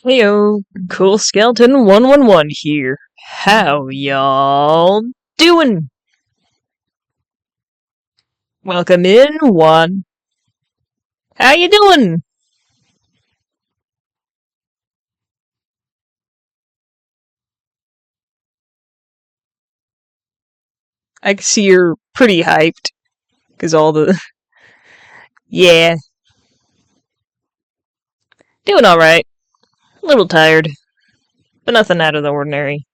Heyo, Cool Skeleton 111 here. How y'all doing? Welcome in, one. How you doing? I can see you're pretty hyped, because all the... Yeah, doing alright. A little tired, but nothing out of the ordinary.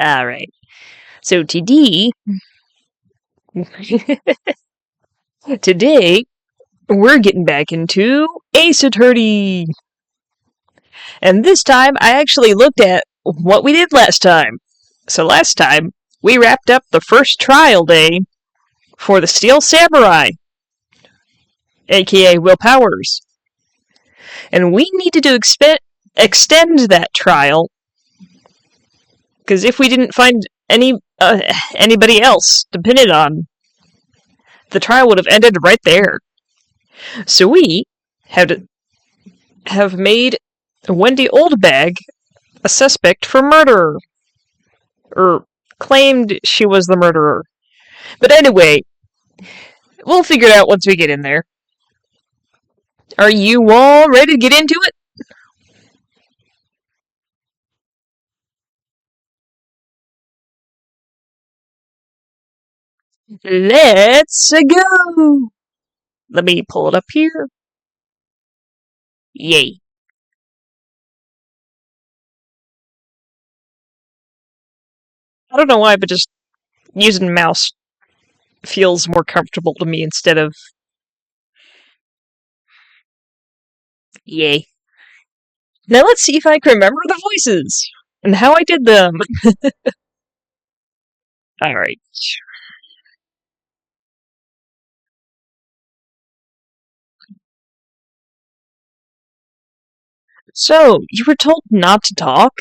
Alright, so today, we're getting back into Ace Attorney! And this time, I actually looked at what we did last time. So last time, we wrapped up the first trial day for the Steel Samurai, aka Will Powers. And we needed to extend that trial, because if we didn't find anybody else to pin it on, the trial would have ended right there. So we have made Wendy Oldbag a suspect for murder. Or claimed she was the murderer. But anyway, we'll figure it out once we get in there. Are you all ready to get into it? Let's go! Let me pull it up here. Yay. I don't know why, but just using mouse feels more comfortable to me instead of... Yay. Now let's see if I can remember the voices and how I did them. Alright. So, you were told not to talk?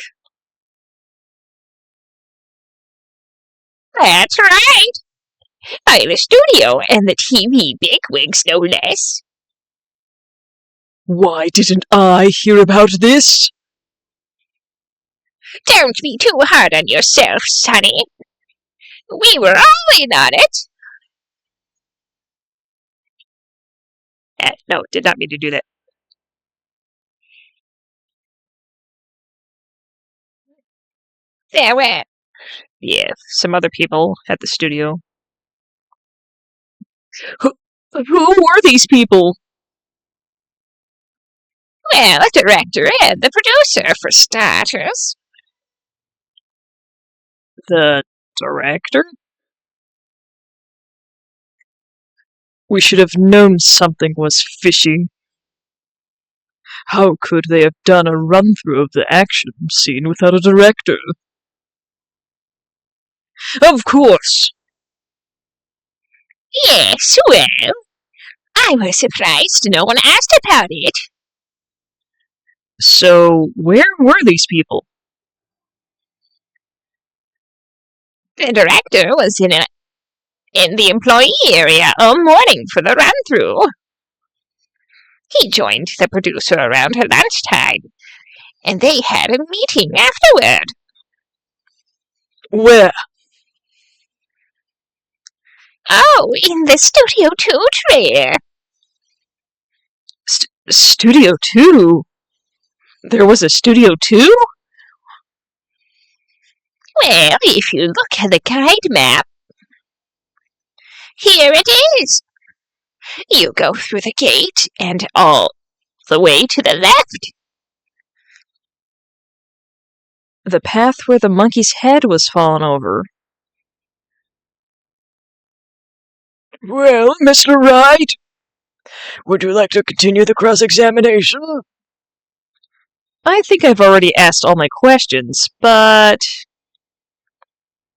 That's right. By the studio and the TV bigwigs, no less. Why didn't I hear about this? Don't be too hard on yourself, Sonny. We were all in on it. No, did not mean to do that. There were... Yeah, some other people at the studio. Who were these people? Well, the director and the producer, for starters. The director? We should have known something was fishy. How could they have done a run-through of the action scene without a director? Of course! Yes, well, I was surprised no one asked about it. So, where were these people? The director was in the employee area all morning for the run-through. He joined the producer around lunchtime, and they had a meeting afterward. Where? Oh, in the Studio 2 trailer. Studio 2? There was a Studio 2? Well, if you look at the guide map, here it is. You go through the gate and all the way to the left. The path where the monkey's head was fallen over. Well, Mr. Wright, would you like to continue the cross-examination? I think I've already asked all my questions, but...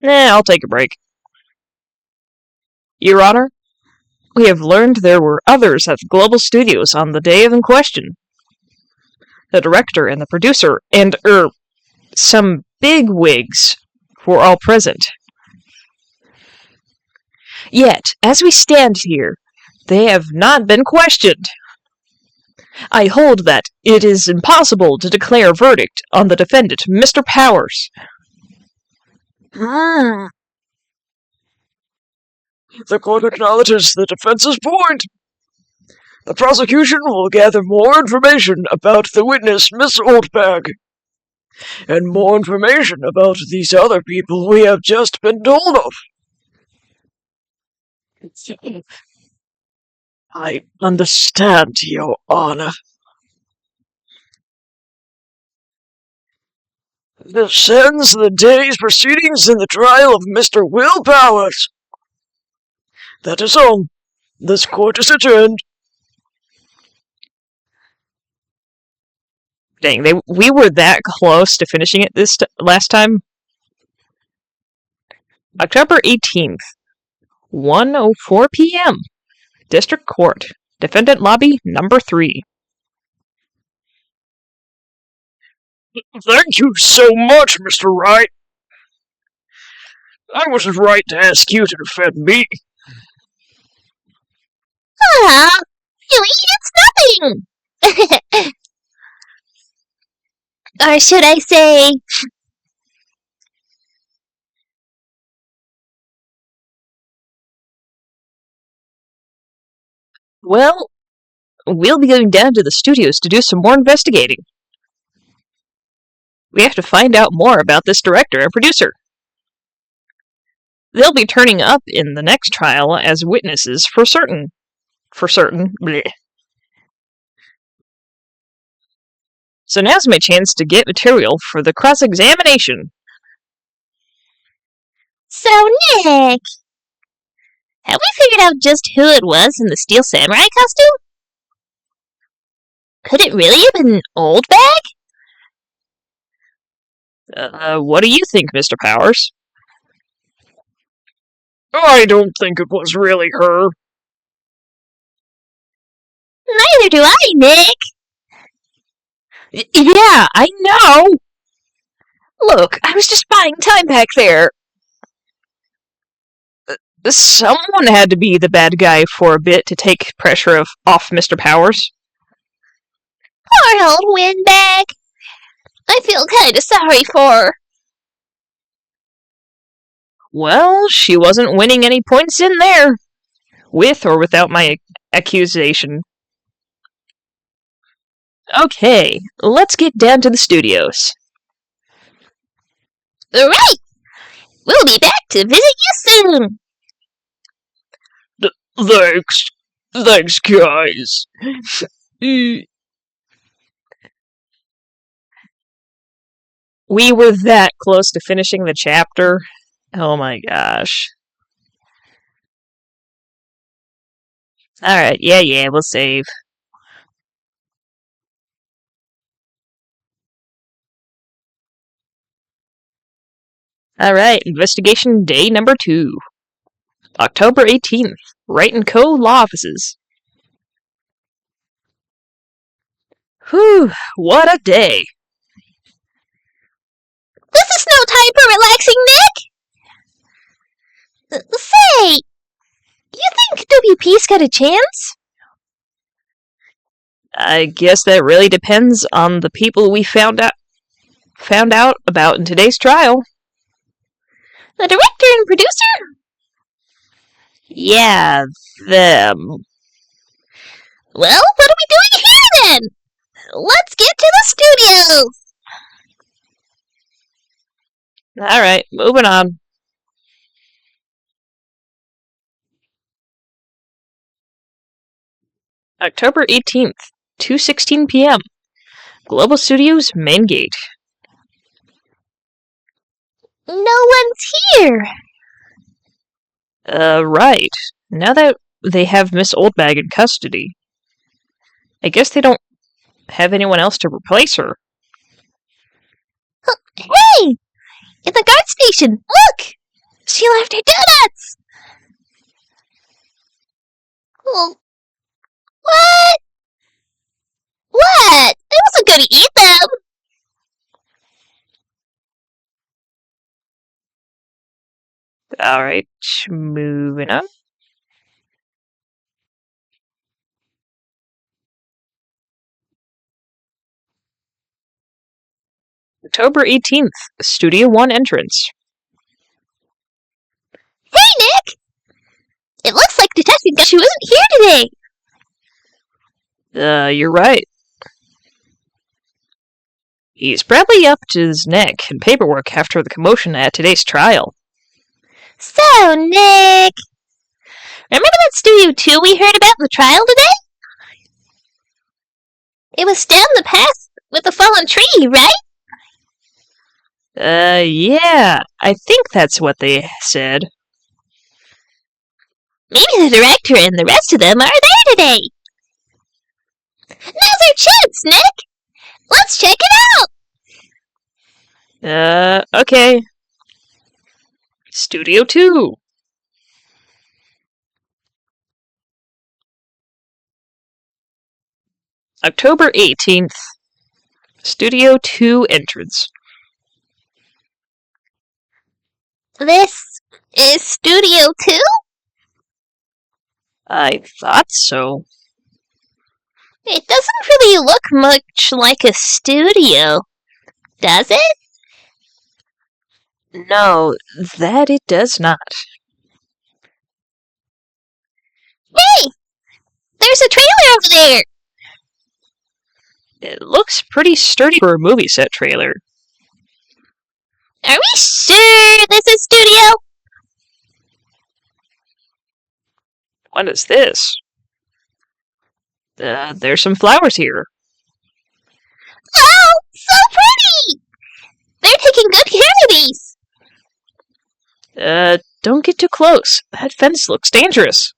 I'll take a break. Your Honor, we have learned there were others at the Global Studios on the day in question. The director and the producer and, some big wigs were all present. Yet, as we stand here, they have not been questioned. I hold that it is impossible to declare a verdict on the defendant, Mr. Powers. The court acknowledges the defense's point. The prosecution will gather more information about the witness, Miss Oldbag, and more information about these other people we have just been told of. I understand, Your Honor. This ends the day's proceedings in the trial of Mr. Will Powers. That is all. This court is adjourned. Dang, we were that close to finishing it last time. October 18th, 1:04 p.m. District Court. Defendant Lobby Number 3. Thank you so much, Mr. Wright. I wasn't right to ask you to defend me. Really, it's nothing! Or should I say... Well, we'll be going down to the studios to do some more investigating. We have to find out more about this director and producer. They'll be turning up in the next trial as witnesses for certain. Bleh. So now's my chance to get material for the cross-examination. So, Nick, have we figured out just who it was in the Steel Samurai costume? Could it really have been Oldbag? What do you think, Mr. Powers? I don't think it was really her. Neither do I, Nick. Yeah, I know! Look, I was just buying time back there. Someone had to be the bad guy for a bit to take pressure off Mr. Powers. Poor old Windbag. I feel kinda sorry for her. Well, she wasn't winning any points in there, with or without my accusation. Okay, let's get down to the studios. Right! We'll be back to visit you soon. Thanks. Thanks, guys. We were that close to finishing the chapter. Oh my gosh. Alright, yeah, we'll save. Alright, investigation day number 2. October 18th, Wright & Co. Law Offices. Whew, what a day. This is no time for relaxing, Nick! Say, you think WP's got a chance? I guess that really depends on the people we found out about in today's trial. The director and producer? Yeah, them. Well, what are we doing here then? Let's get to the studios! Alright, moving on. October 18th, 2:16 p.m. Global Studios main gate. No one's here. Right. Now that they have Miss Oldbag in custody, I guess they don't have anyone else to replace her. Hey! In the guard station! Look! She left her donuts! Oh. What? What? I wasn't gonna eat them! Alright, moving on. October 18th, Studio 1 entrance. Hey, Nick! It looks like Detective Gumshoe isn't here today. You're right. He's probably up to his neck in paperwork after the commotion at today's trial. So, Nick, remember that Studio 2 we heard about in the trial today? It was down the path with the fallen tree, right? Yeah, I think that's what they said. Maybe the director and the rest of them are there today. Now's our chance, Nick! Let's check it out! Okay. Studio 2. October 18th, Studio 2 entrance. This is Studio 2? I thought so. It doesn't really look much like a studio, does it? No, that it does not. Hey! There's a trailer over there! It looks pretty sturdy for a movie set trailer. Are we sure this is studio? What is this? There's some flowers here. Oh, so pretty! They're taking good care of these. Don't get too close. That fence looks dangerous.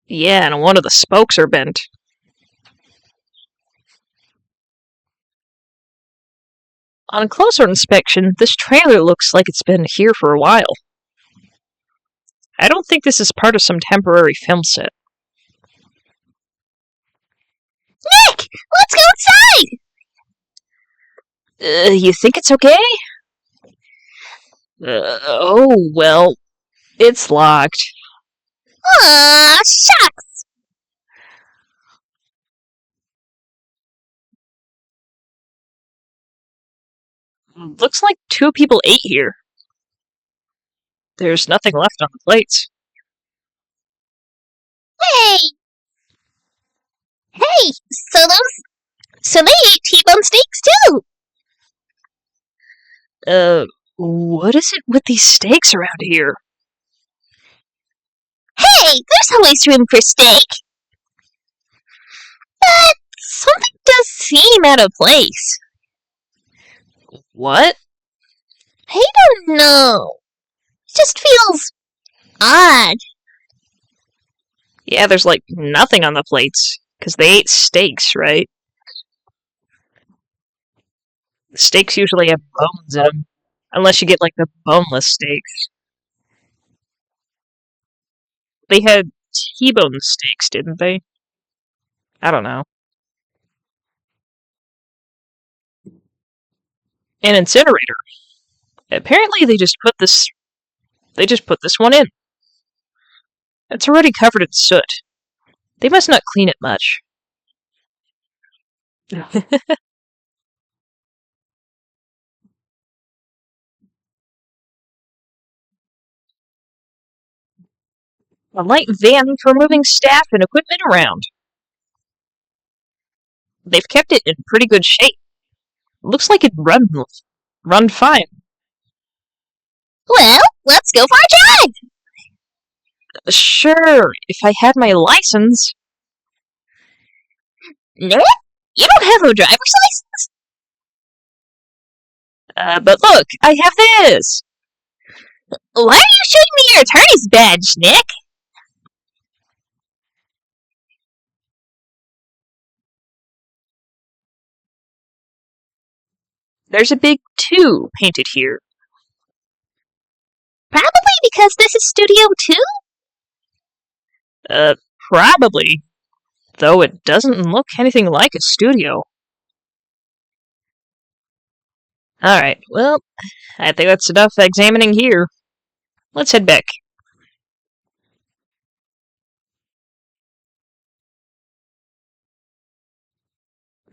Yeah, and one of the spokes are bent. On closer inspection, this trailer looks like it's been here for a while. I don't think this is part of some temporary film set. Nick, let's go inside! You think it's okay? Oh, well, it's locked. Aw, shucks! Looks like 2 people ate here. There's nothing left on the plates. Hey! Hey, so they ate T-bone steaks too! What is it with these steaks around here? Hey, there's always room for steak! But something does seem out of place. What? I don't know. It just feels odd. Yeah, there's like nothing on the plates, because they ate steaks, right? The steaks usually have bones in them, unless you get like the boneless steaks. They had T-bone steaks, didn't they? I don't know. An incinerator. Apparently they just put this one in. It's already covered in soot. They must not clean it much. A light van for moving staff and equipment around. They've kept it in pretty good shape. Looks like it'd run fine. Well, let's go for a drive! Sure, if I had my license. Nick, you don't have a driver's license? But look, I have this! Why are you showing me your attorney's badge, Nick? There's a big 2 painted here. Probably because this is Studio 2? Probably. Though it doesn't look anything like a studio. Alright, well, I think that's enough examining here. Let's head back.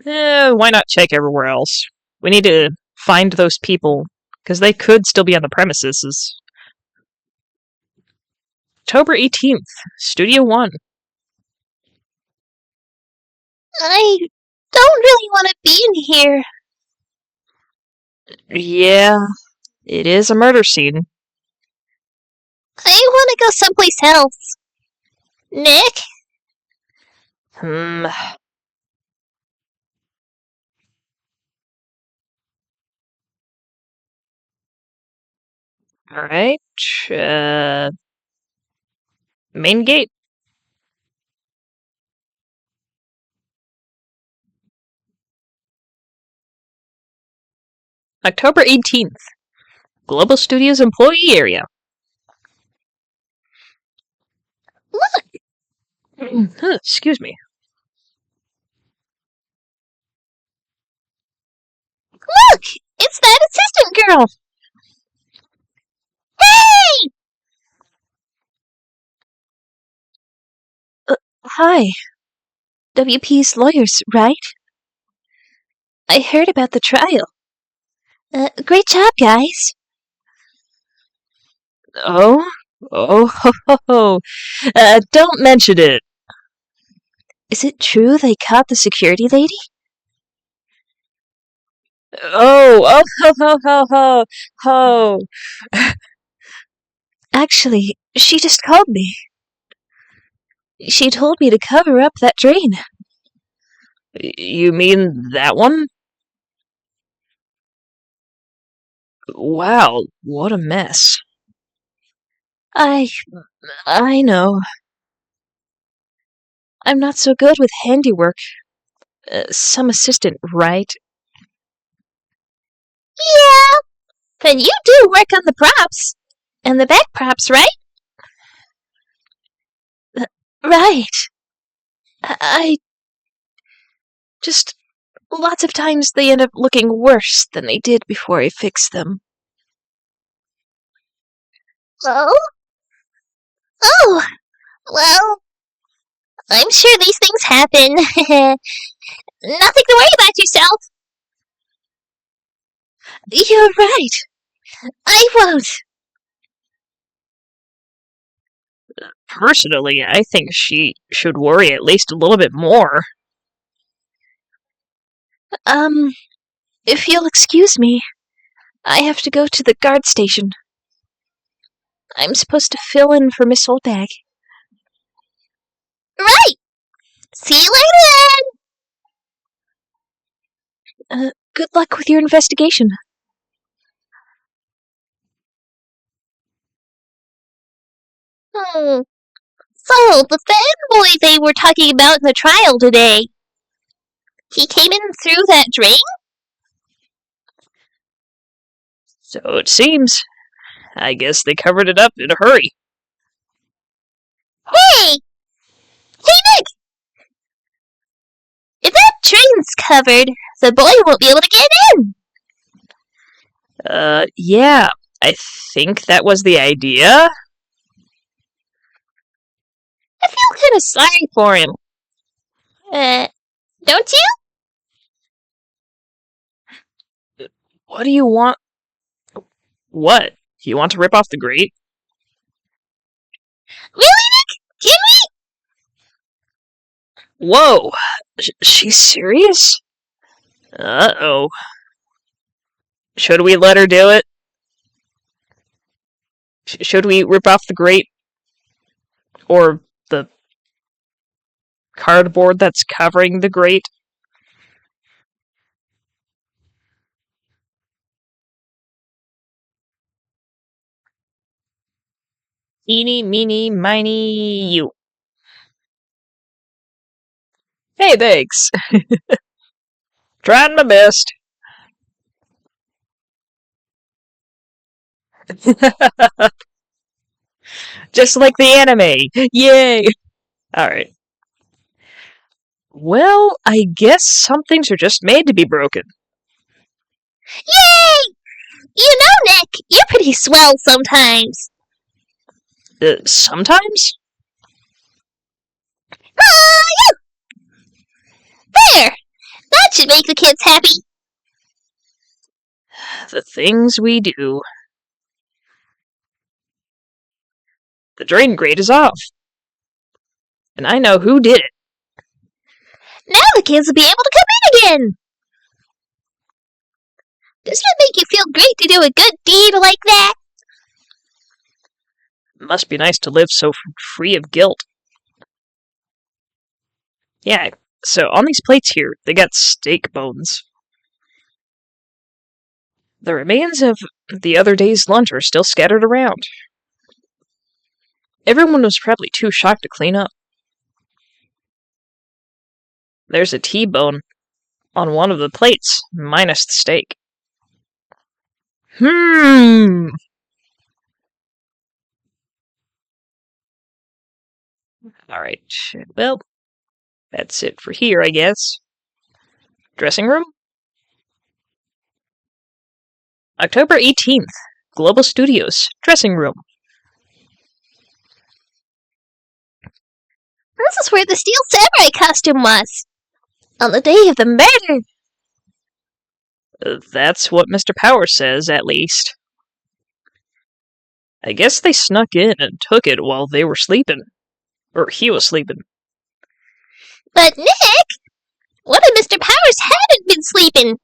Why not check everywhere else? We need to find those people, because they could still be on the premises. October 18th, Studio 1. I don't really want to be in here. Yeah, it is a murder scene. I want to go someplace else. Nick? Alright, main gate. October 18th, Global Studios employee area. Look! Excuse me. Look! It's that assistant girl! Hey! Hi. WP's lawyers, right? I heard about the trial. Great job, guys. Oh? Oh, ho, ho, ho. Don't mention it. Is it true they caught the security lady? Oh, ho, ho, ho, ho, ho. Actually, she just called me. She told me to cover up that drain. You mean that one? Wow, what a mess. I know. I'm not so good with handiwork. Some assistant, right? Yeah, but you do work on the props. And the back props, right? Right. I just... Lots of times they end up looking worse than they did before I fixed them. Oh? Oh, well, I'm sure these things happen. Nothing to worry about yourself. You're right. I won't. Personally, I think she should worry at least a little bit more. If you'll excuse me, I have to go to the guard station. I'm supposed to fill in for Miss Oldbag. Right. See you later. Good luck with your investigation. So, the fanboy they were talking about in the trial today, he came in through that drain? So it seems. I guess they covered it up in a hurry. Hey! Hey, Nick! If that drain's covered, the boy won't be able to get in. Yeah. I think that was the idea. I feel kind of sorry for him. Don't you? What do you want? What? You want to rip off the grate? Really, Nick? Can we? Whoa! She's serious? Uh-oh. Should we let her do it? Should we rip off the grate? Or the cardboard that's covering the grate? Eeny, meeny, miny, you. Hey, thanks. Trying my best. Just like the anime. Yay! Alright. Well, I guess some things are just made to be broken. Yay! You know, Nick, you're pretty swell sometimes. Sometimes? There! That What should make the kids happy? The things we do. The drain grate is off. And I know who did it. Now the kids will be able to come in again. Doesn't it make you feel great to do a good deed like that? Must be nice to live so free of guilt. Yeah, so on these plates here, they got steak bones. The remains of the other day's lunch are still scattered around. Everyone was probably too shocked to clean up. There's a T-bone on one of the plates, minus the steak. Alright, well, that's it for here, I guess. Dressing room? October 18th, Global Studios, dressing room. This is where the steel samurai costume was. On the day of the murder. That's what Mr. Power says, at least. I guess they snuck in and took it while they were sleeping. Or he was sleeping. But Nick, what if Mr. Powers hadn't been sleeping?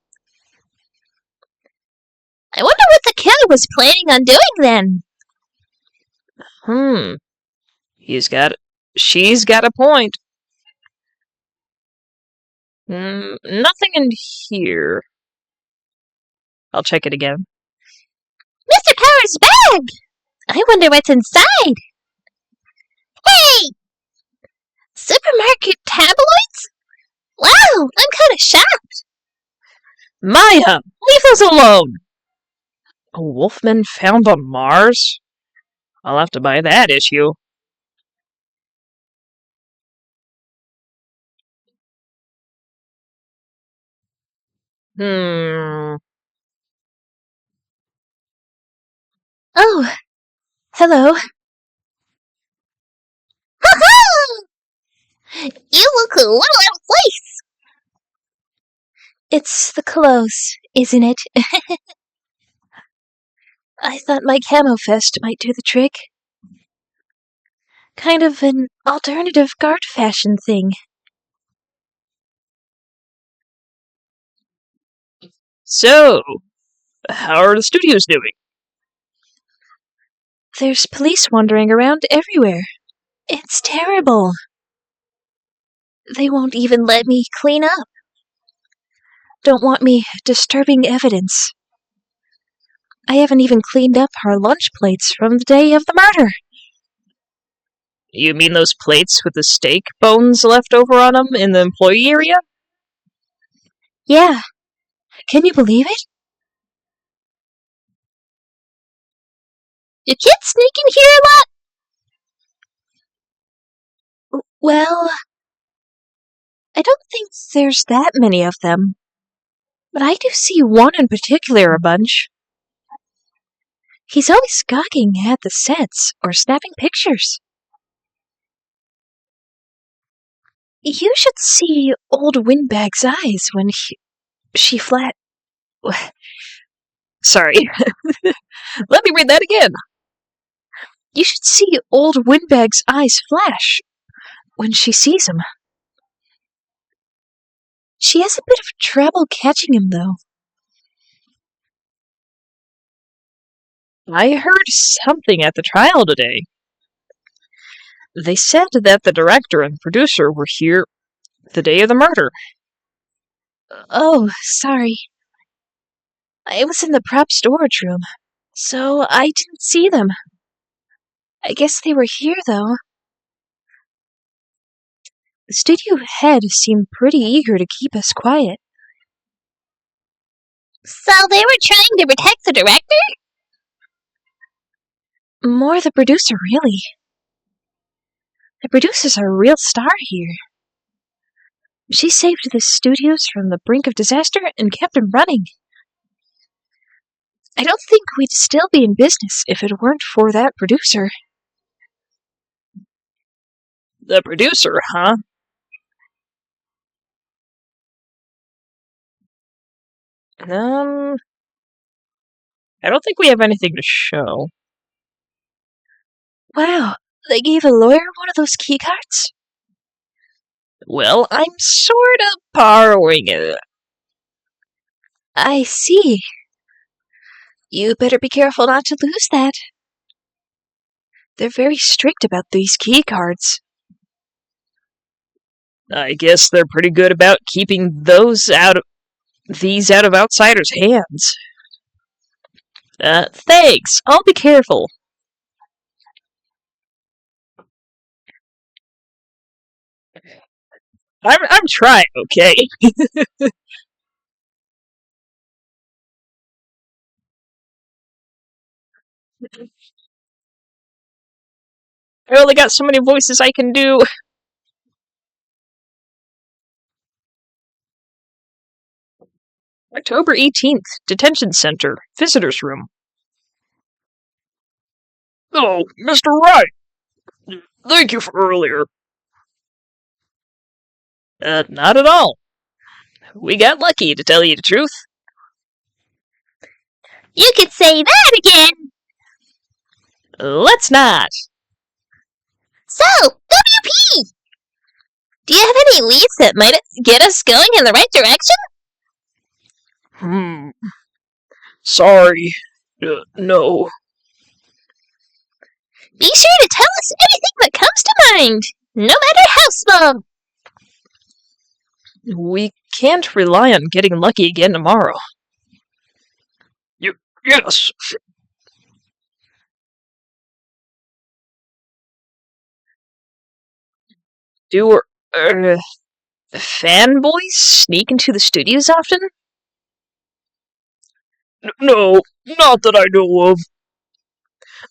I wonder what the killer was planning on doing then. She's got a point. Nothing in here. I'll check it again. Mr. Powers' bag! I wonder what's inside. Hey! Supermarket tabloids? Wow, I'm kind of shocked. Maya, leave us alone! A Wolfman found on Mars? I'll have to buy that issue. Oh, hello. You look a little out of place. It's the clothes, isn't it? I thought my camo vest might do the trick. Kind of an alternative guard fashion thing. So, how are the studios doing? There's police wandering around everywhere. It's terrible. They won't even let me clean up. Don't want me disturbing evidence. I haven't even cleaned up our lunch plates from the day of the murder. You mean those plates with the steak bones left over on them in the employee area? Yeah. Can you believe it? Do kids sneak in here a lot? Well, I don't think there's that many of them. But I do see one in particular a bunch. He's always gawking at the sets or snapping pictures. You should see old Windbag's eyes when she flat... Sorry. Let me read that again. You should see old Windbag's eyes flash when she sees him. She has a bit of trouble catching him, though. I heard something at the trial today. They said that the director and producer were here the day of the murder. Oh, sorry. I was in the prop storage room, so I didn't see them. I guess they were here, though. The studio head seemed pretty eager to keep us quiet. So they were trying to protect the director? More the producer, really. The producer's a real star here. She saved the studios from the brink of disaster and kept them running. I don't think we'd still be in business if it weren't for that producer. The producer, huh? I don't think we have anything to show. Wow, they gave a lawyer one of those keycards? Well, I'm sort of borrowing it. I see. You better be careful not to lose that. They're very strict about these keycards. I guess they're pretty good about keeping these out of outsiders' hands. Thanks. I'll be careful. I'm trying, okay? I only got so many voices I can do. October 18th, Detention Center, Visitors Room. Oh, Mr. Wright! Thank you for earlier. Not at all. We got lucky, to tell you the truth. You could say that again! Let's not. So, WP! Do you have any leads that might get us going in the right direction? Sorry. No. Be sure to tell us anything that comes to mind, no matter how small. We can't rely on getting lucky again tomorrow. Yes. Do fanboys sneak into the studios often? No, not that I know of.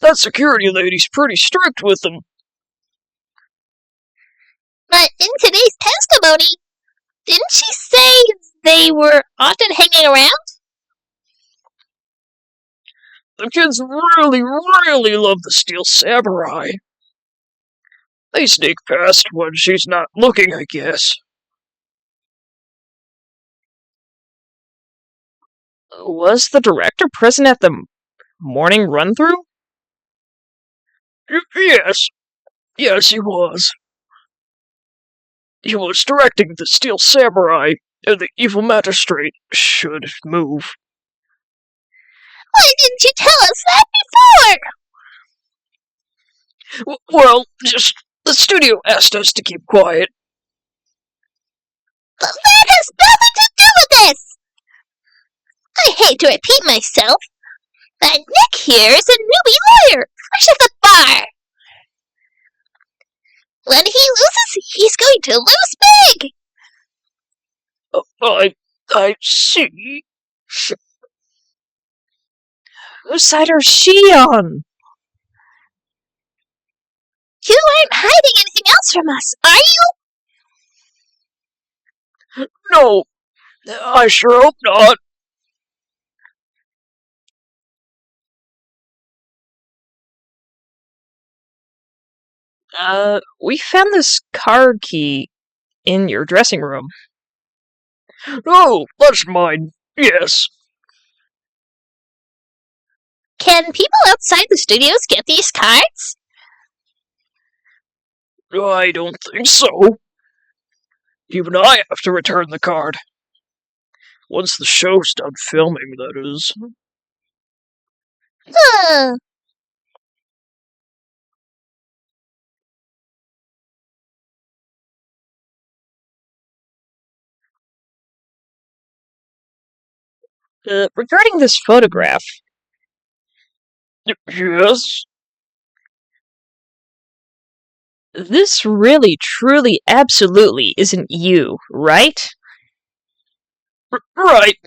That security lady's pretty strict with them. But in today's testimony, didn't she say they were often hanging around? The kids really, really love the Steel Samurai. They sneak past when she's not looking, I guess. Was the director present at the morning run-through? Yes. Yes, he was. He was directing the Steel Samurai, and the evil magistrate should move. Why didn't you tell us that before? Well, just the studio asked us to keep quiet. But that has nothing to do with this! I hate to repeat myself, but Nick here is a newbie lawyer, fresh at the bar. When he loses, he's going to lose big! I see. Whose side is she on? You aren't hiding anything else from us, are you? No, I sure hope not. We found this card key in your dressing room. Oh, that's mine. Yes. Can people outside the studios get these cards? I don't think so. Even I have to return the card. Once the show's done filming, that is. Huh. Regarding this photograph, Yes? this really, truly, absolutely isn't you, right? Right.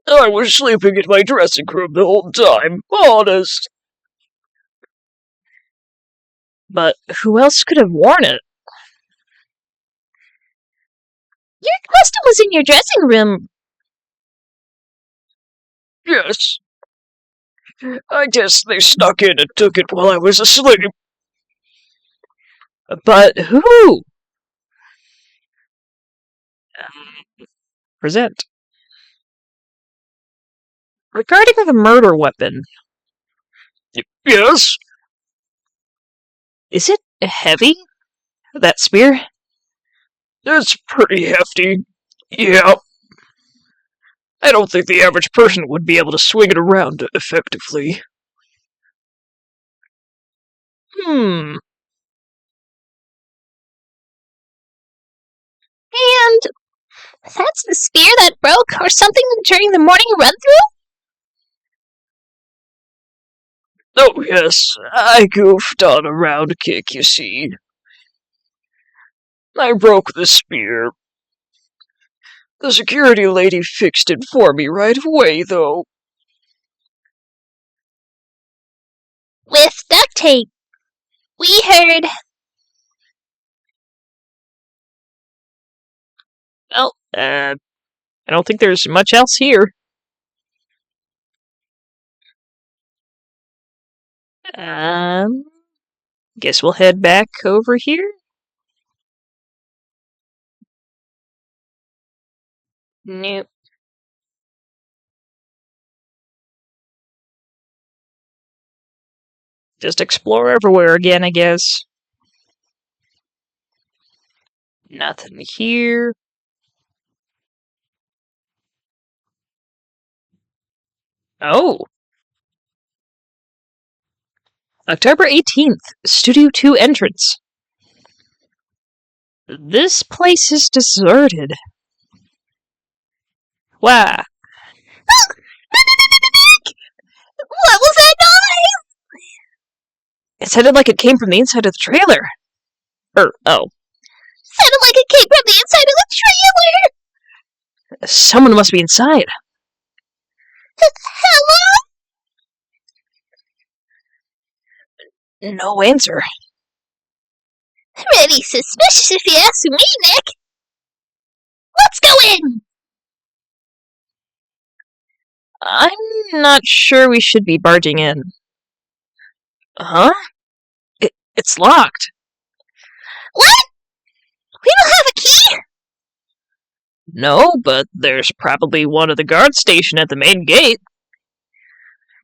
I was sleeping in my dressing room the whole time, honest. But who else could have worn it? Your costume was in your dressing room. Yes. I guess they snuck in and took it while I was asleep. But who? Present. Regarding the murder weapon, Yes? is it heavy? That spear? It's pretty hefty. Yeah. I don't think the average person would be able to swing it around effectively. Hmm. And that's the spear that broke or something during the morning run-through? Oh, yes. I goofed on a round kick, you see. I broke the spear. The security lady fixed it for me right away, though. With duct tape. We heard. Well, I don't think there's much else here. Guess we'll head back over here. Nope. Just explore everywhere again, I guess. Nothing here. Oh! October 18th, Studio 2 entrance. This place is deserted. Wow. What was that noise? It sounded like it came from the inside of the trailer. Oh. Sounded like it came from the inside of the trailer. Someone must be inside. Hello? No answer. Pretty suspicious if you ask me, Nick. Let's go in. I'm not sure we should be barging in. Huh? It's locked. What? We don't have a key? No, but there's probably one at the guard station at the main gate.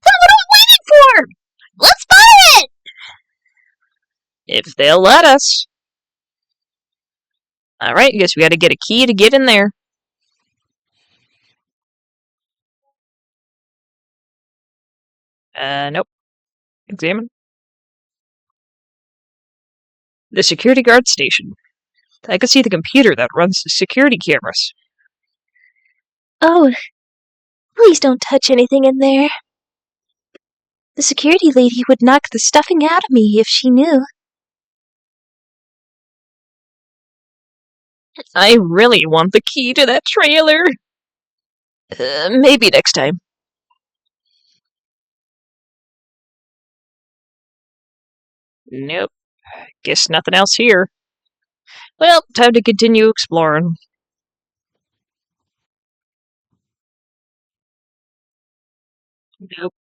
Then what are we waiting for? Let's buy it! If they'll let us. Alright, guess we gotta get a key to get in there. Nope. Examine. The security guard station. I can see the computer that runs the security cameras. Oh, please don't touch anything in there. The security lady would knock the stuffing out of me if she knew. I really want the key to that trailer. Maybe next time. Nope. Guess nothing else here. Well, time to continue exploring. Nope.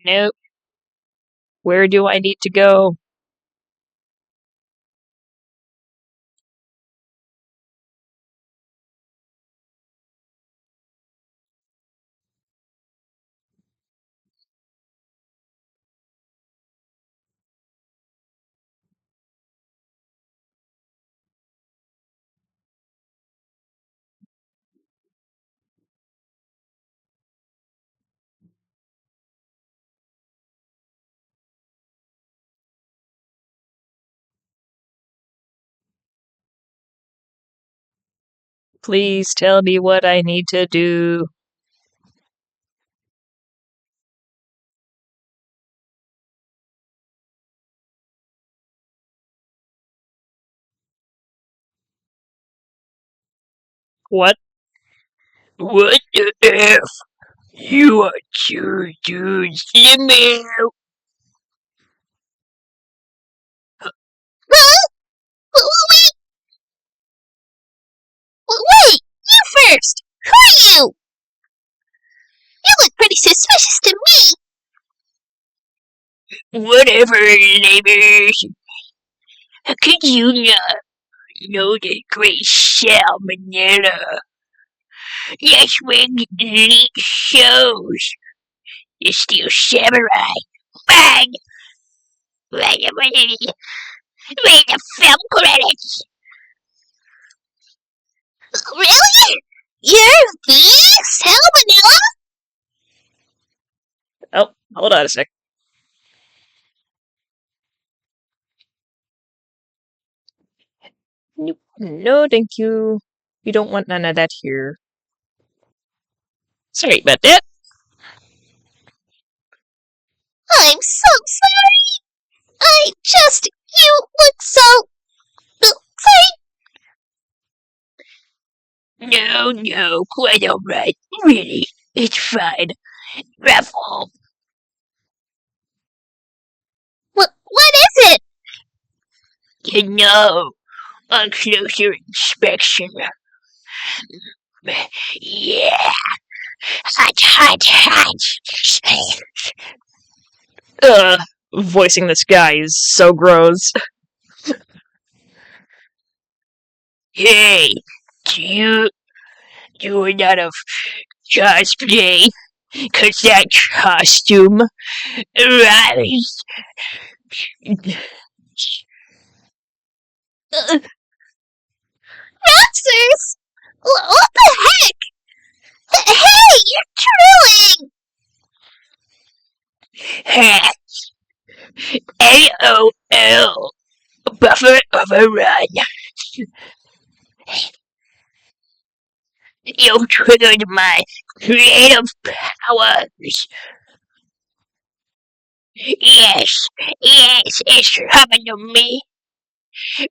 Nope. Where do I need to go? Please tell me what I need to do. What? What the F? You are too dudes in me. Huh? Wait! Wait! You first! Who are you? You look pretty suspicious to me. Whatever, neighbors. How could you not know the great salmonella? That's when the leak shows. You're still samurai. Bang! Right the film credits. Really? You're the salmonella? Oh, hold on a sec. Nope. No, thank you. We don't want none of that here. Sorry about that. I'm so sorry. You look so sorry. No, quite alright. Really, it's fine. Raffle. What is it? You know, on closer inspection. Yeah. Hot. Voicing this guy is so gross. Hey, do you run out of cosplay? 'Cause that costume, right? Roxers! What the heck? Hey, you're trolling! AOL. Buffer overrun. You triggered my creative powers. Yes, it's happened to me.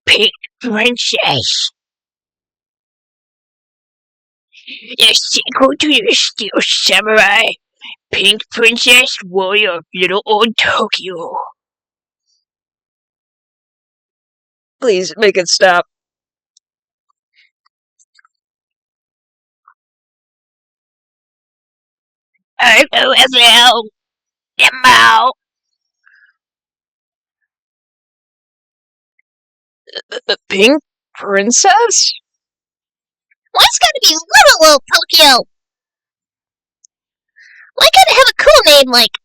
Pink Princess. The sequel to the Steel Samurai. Pink Princess, Warrior of Little Old Tokyo. Please make it stop. ROFL. Demo. Pink Princess? Why's gotta be Little Old Tokyo? Why can't it have a cool name like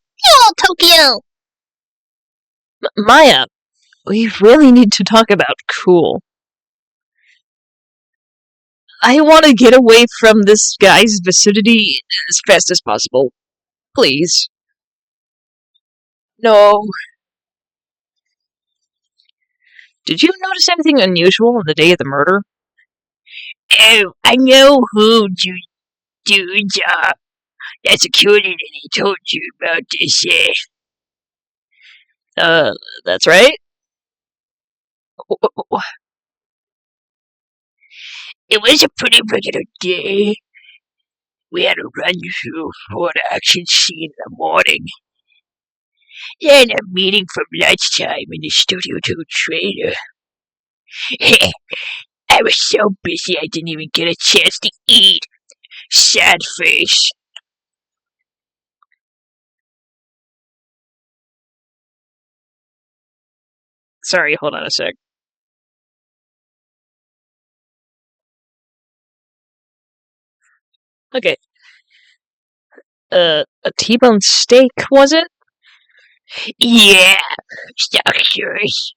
Old Tokyo? Maya, we really need to talk about cool. I want to get away from this guy's vicinity as fast as possible. Please. No. Did you notice anything unusual on the day of the murder? Oh, I know who dudes are. That's a security that he told you about this, That's right. It was a pretty regular day. We had a run-through for the action scene in the morning. Then a meeting from lunchtime in the Studio 2 trailer. I was so busy I didn't even get a chance to eat. Sad face. Sorry, hold on a sec. Okay. A T-bone steak, was it? Yeah, doctors.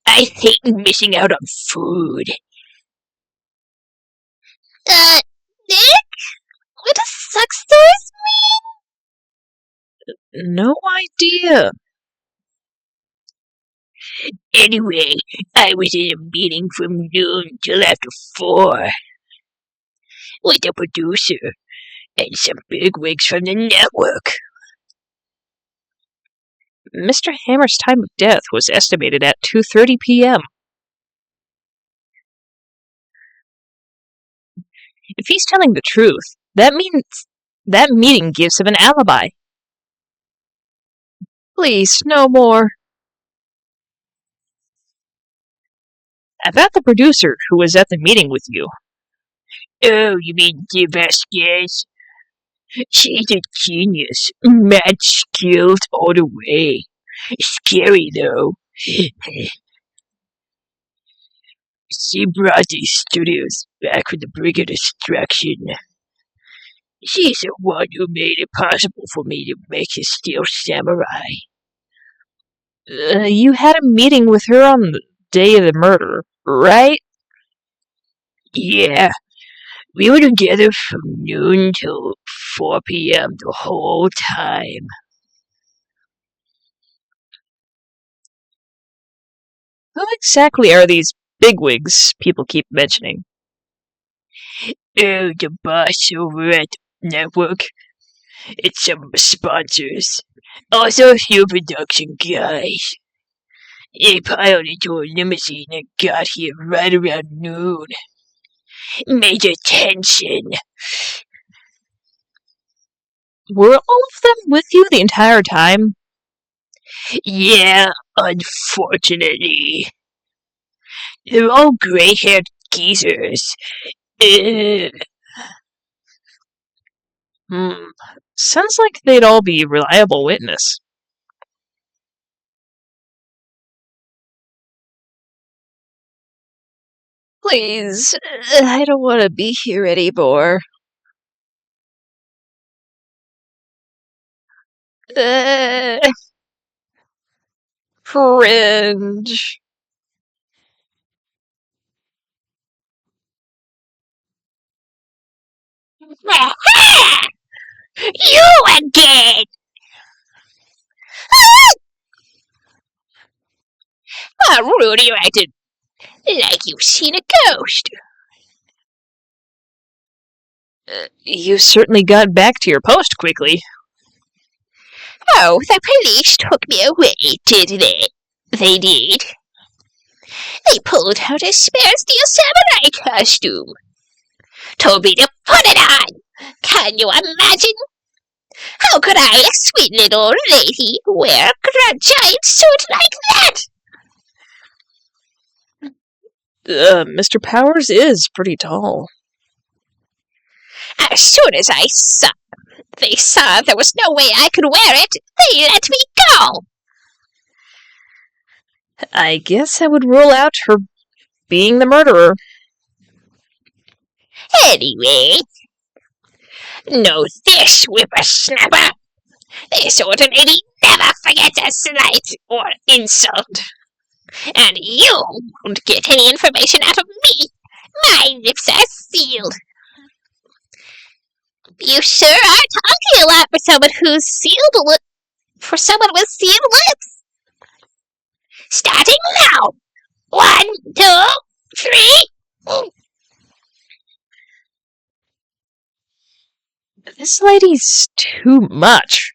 I hate missing out on food. Nick? What does sex toys No idea. Anyway, I was in a meeting from noon till after 4 with the producer and some bigwigs from the network. Mr. Hammer's time of death was estimated at 2:30 p.m. If he's telling the truth, that means that meeting gives him an alibi. Please, no more. About the producer who was at the meeting with you. Oh, you mean Dee Vasquez? She's a genius. Mad skills all the way. Scary, though. She brought these studios back from the brink of destruction. She's the one who made it possible for me to make a steel samurai. You had a meeting with her on the day of the murder, right? Yeah, we were together from noon till 4 p.m. the whole time. Who exactly are these bigwigs people keep mentioning? Oh, the boss over at Network. It's some of the sponsors. Also a few production guys. They piled into a limousine and got here right around noon. Major tension. Were all of them with you the entire time? Yeah, unfortunately. They're all gray-haired geezers. Sounds like they'd all be reliable witness. Please, I don't want to be here anymore. Cringe. You again! How rude you acted. Like you've seen a ghost. You certainly got back to your post quickly. Oh, the police took me away, did they? They did. They pulled out a spare steel samurai costume. Told me to put it on. Can you imagine? How could I, a sweet little lady, wear a giant suit like that? Mr. Powers is pretty tall. As soon as they saw there was no way I could wear it, they let me go. I guess I would rule out her being the murderer. Anyway, know this, whippersnapper. This sort of lady never forgets a slight or insult. And you won't get any information out of me. My lips are sealed. You sure are talking a lot for someone who's for someone with sealed lips. Starting now. 1, 2, 3. This lady's too much.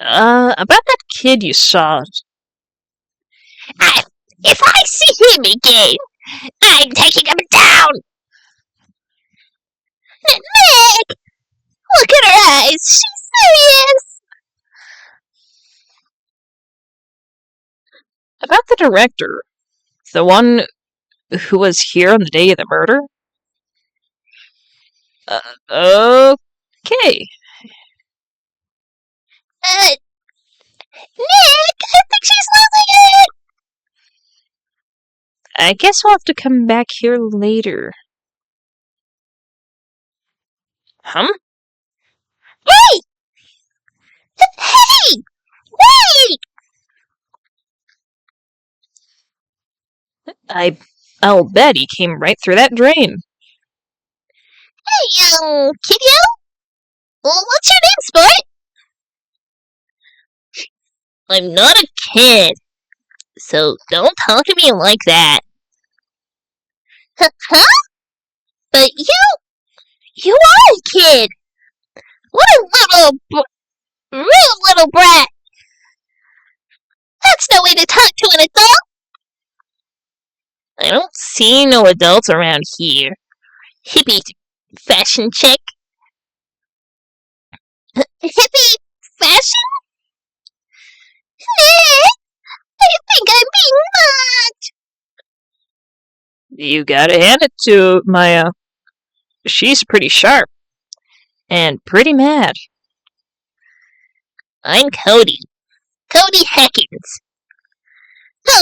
About that kid you saw. If I see him again, I'm taking him down. Nick! Look at her eyes. She's serious. About the director. The one who was here on the day of the murder? Okay. Nick, I think she's losing it. I guess we'll have to come back here later. Wait! Hey! Wait! I'll bet he came right through that drain. Hey, kiddyo? What's your name, sport? I'm not a kid, so don't talk to me like that. Huh? But you are a kid. What a rude little brat. That's no way to talk to an adult. I don't see no adults around here. Hippie fashion chick. Hippie fashion? I think I'm being mocked. You gotta hand it to Maya. She's pretty sharp. And pretty mad. I'm Cody. Cody Heckins.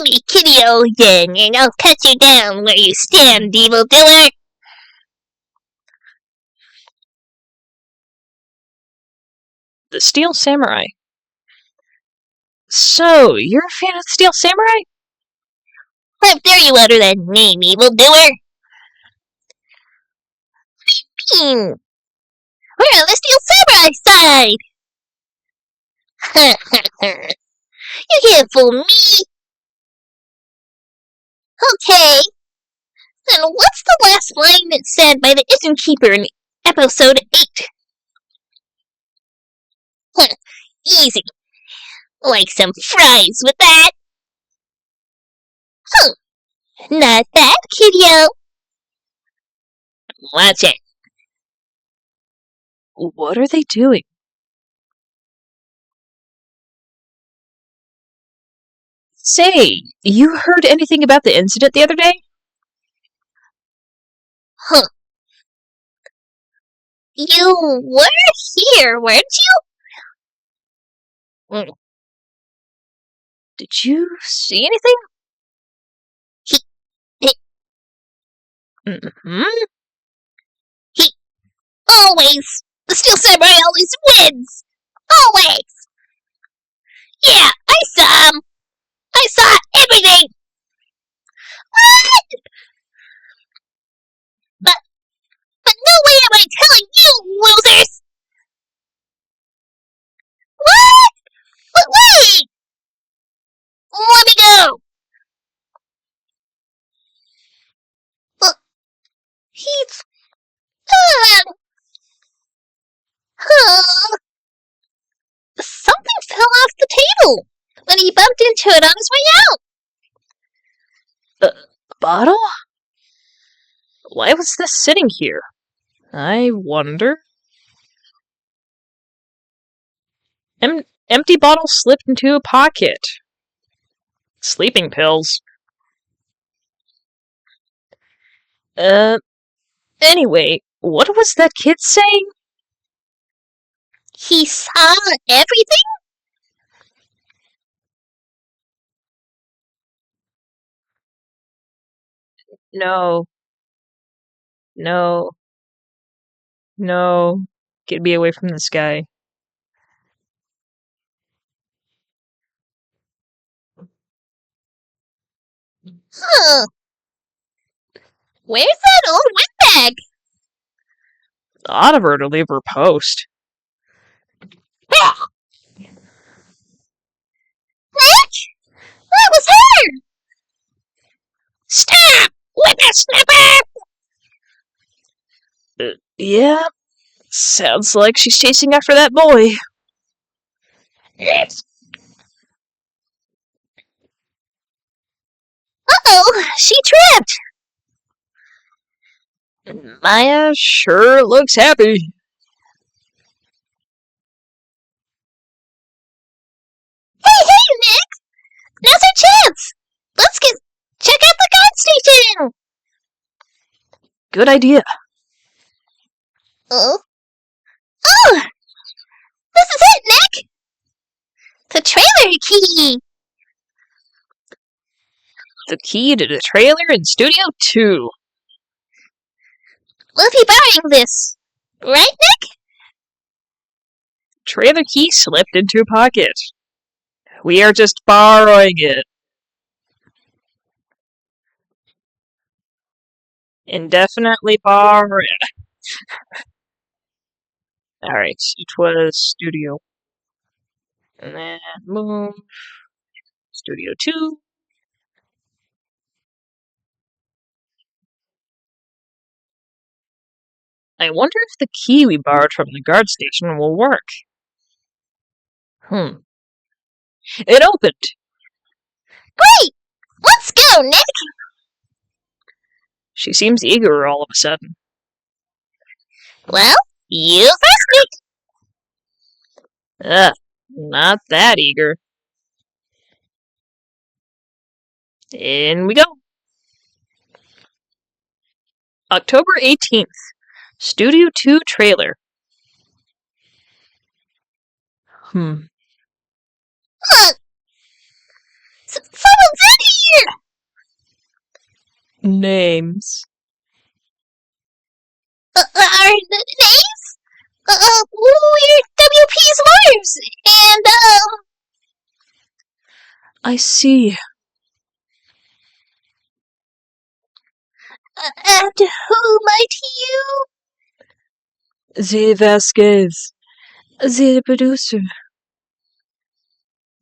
me kiddyo again, and I'll cut you down where you stand, evildoer. The Steel Samurai. So, you're a fan of the Steel Samurai? How dare you utter that name, evildoer? We're on the Steel Samurai side! You can't fool me! Okay, then what's the last line that's said by the Innkeeper in episode 8? Easy. Like some fries with that? Not that, kiddyo. Watch it. What are they doing? Say, you heard anything about the incident the other day? You were here, weren't you? Did you see anything? Mm-hmm. Always! The Steel Samurai always wins! Always! Yeah, I saw him! I saw everything! What? But no way am I telling you, losers! What? But wait! Let me go! He's... Something fell off the table when he bumped into it on his way out. A bottle? Why was this sitting here? I wonder. Empty bottle slipped into a pocket. Sleeping pills. Anyway, what was that kid saying? He saw everything? No. No. No. Get me away from this guy. Where's that old windbag? Ought of her to leave her post. Nick? That was her! Stop! Whippersnapper! Yeah. Sounds like she's chasing after that boy. Yes. Uh-oh! She tripped! Maya sure looks happy. Hey, Nick! Now's our chance! Let's check out the guard station! Good idea. Oh, this is it, Nick! The trailer key! The key to the trailer in Studio 2. We'll be borrowing this. Right, Nick? Trailer key slipped into a pocket. We are just borrowing it. Indefinitely borrowed. Alright, it was Studio. And then move. Studio 2. I wonder if the key we borrowed from the guard station will work. It opened! Great! Let's go, Nick! She seems eager all of a sudden. Well, you first, Nick! Not that eager. In we go! October 18th. Studio 2 trailer. Someone's in Names. Our names? We're WP's lawyers, and, I see. and who might you? The Vasquez. The producer.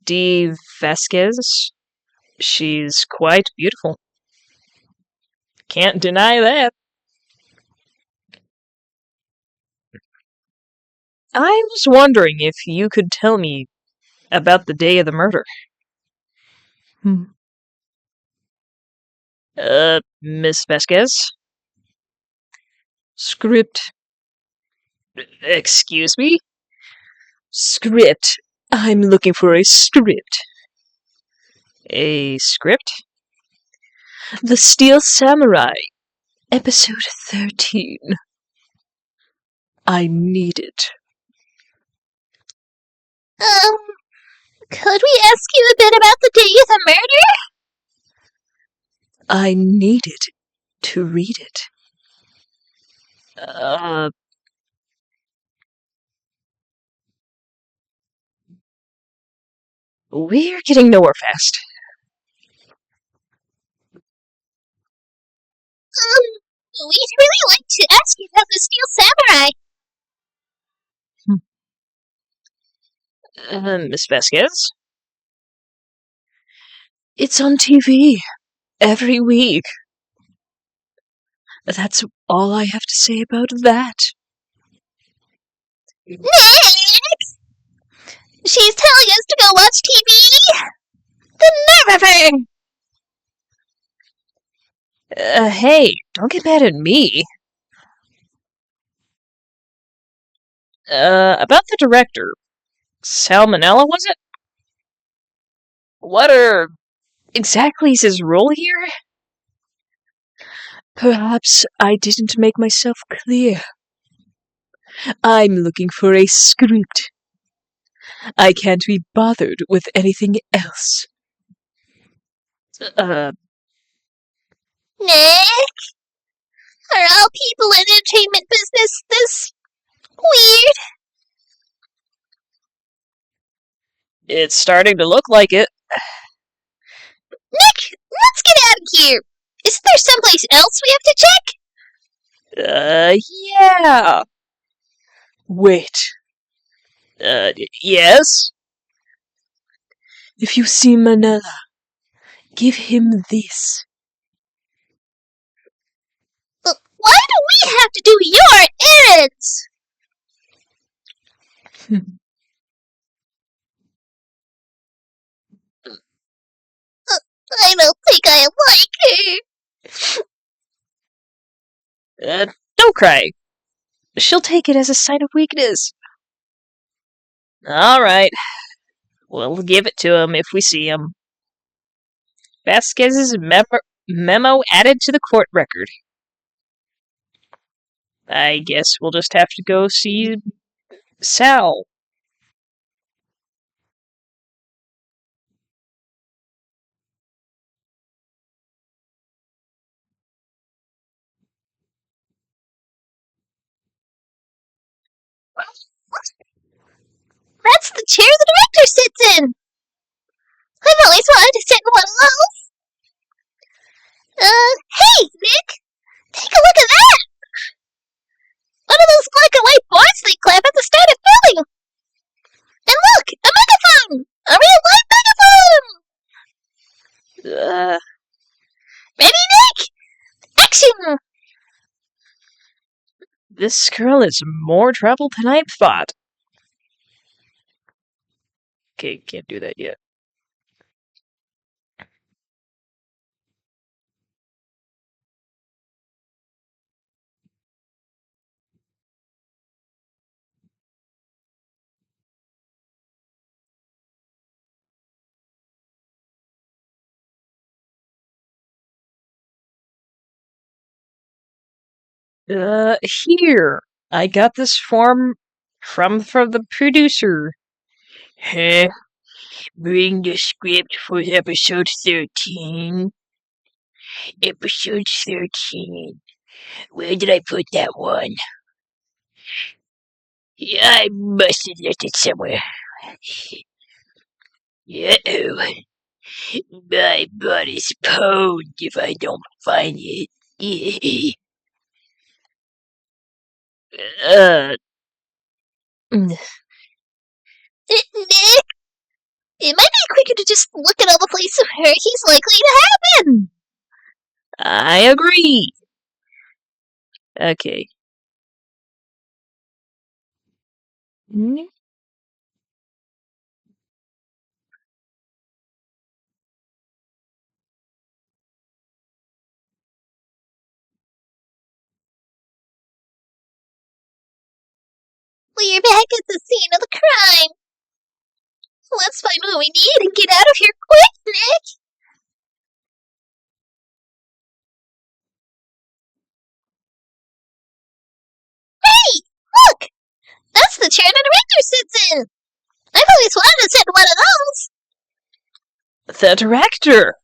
D. Vasquez. She's quite beautiful. Can't deny that. I was wondering if you could tell me about the day of the murder. Miss Vasquez? Script. Excuse me? Script. I'm looking for a script. A script? The Steel Samurai, episode 13. I need it. Could we ask you a bit about the day of the murder? I need it to read it. We're getting nowhere fast. We'd really like to ask you about the Steel Samurai. Miss Vasquez? It's on TV. Every week. That's all I have to say about that. Nick! She's telling us to go watch TV? The nerve of her! Hey, don't get mad at me. About the director. Salmonella, was it? What exactly is his role here? Perhaps I didn't make myself clear. I'm looking for a script. I can't be bothered with anything else. Nick? Are all people in the entertainment business this weird? It's starting to look like it. Nick, let's get out of here. Isn't there someplace else we have to check? Yeah. Wait. Yes? If you see Manila, give him this. Why do we have to do your errands? I don't think I like her. Don't cry. She'll take it as a sign of weakness. Alright. We'll give it to him if we see him. Vasquez's memo added to the court record. I guess we'll just have to go see Sal. That's the chair the director sits in. I've always wanted to sit in one of those. Hey, Nick! Take a look at that! One of those black and white boards they clap at the start of filming. And look, a megaphone! A real live megaphone! Ready, Nick? Action! This girl is more trouble than I thought. Okay, can't do that yet. Here. I got this form from the producer. Huh? Bring the script for episode 13. Episode 13. Where did I put that one? Yeah, I must have left it somewhere. Uh-oh. My body's pwned if I don't find it. Mm, Nick, it might be quicker to just look at all the places where he's likely to happen. I agree. Okay. Mm, We're back at the scene of the crime. Let's find what we need and get out of here quick, Nick. Hey, look! That's the chair the director sits in. I've always wanted to sit in one of those. the director.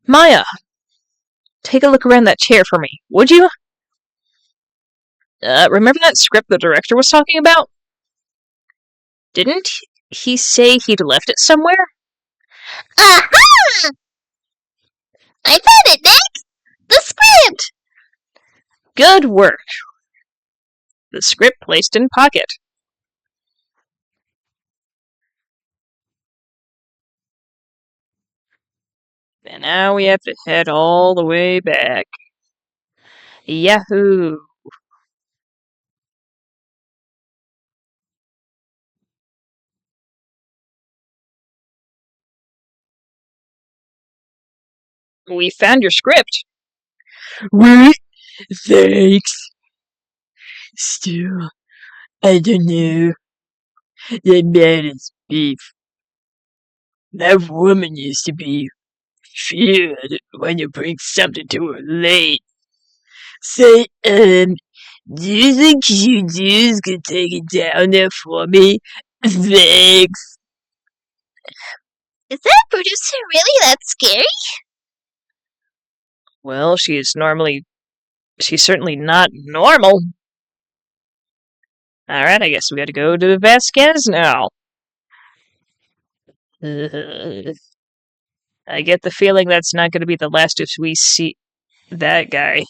Maya, take a look around that chair for me, would you? Remember that script the director was talking about? Didn't he say he'd left it somewhere? Aha! I found it, Nick! The script! Good work. The script placed in pocket. And now we have to head all the way back. Yahoo! We found your script. What? Thanks. Still, I don't know. That man is beef. That woman used to be feared when you bring something to her late. Say, do you think you dudes could take it down there for me? Thanks. Is that producer really that scary? Well, she's certainly not normal. Alright, I guess we gotta go to Vasquez now. I get the feeling that's not gonna be the last if we see that guy.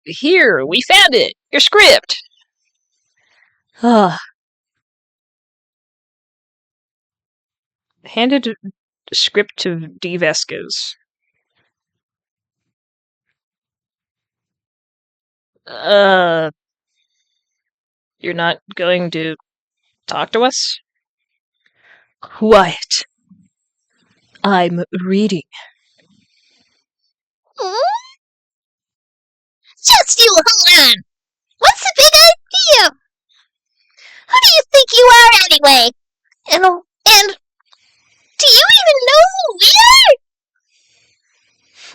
Here, we found it! Your script! Ah. Handed the script to D. Vasquez. You're not going to talk to us? Quiet. I'm reading. Just you hold on. What's the big idea? Who do you think you are anyway? And do you even know who we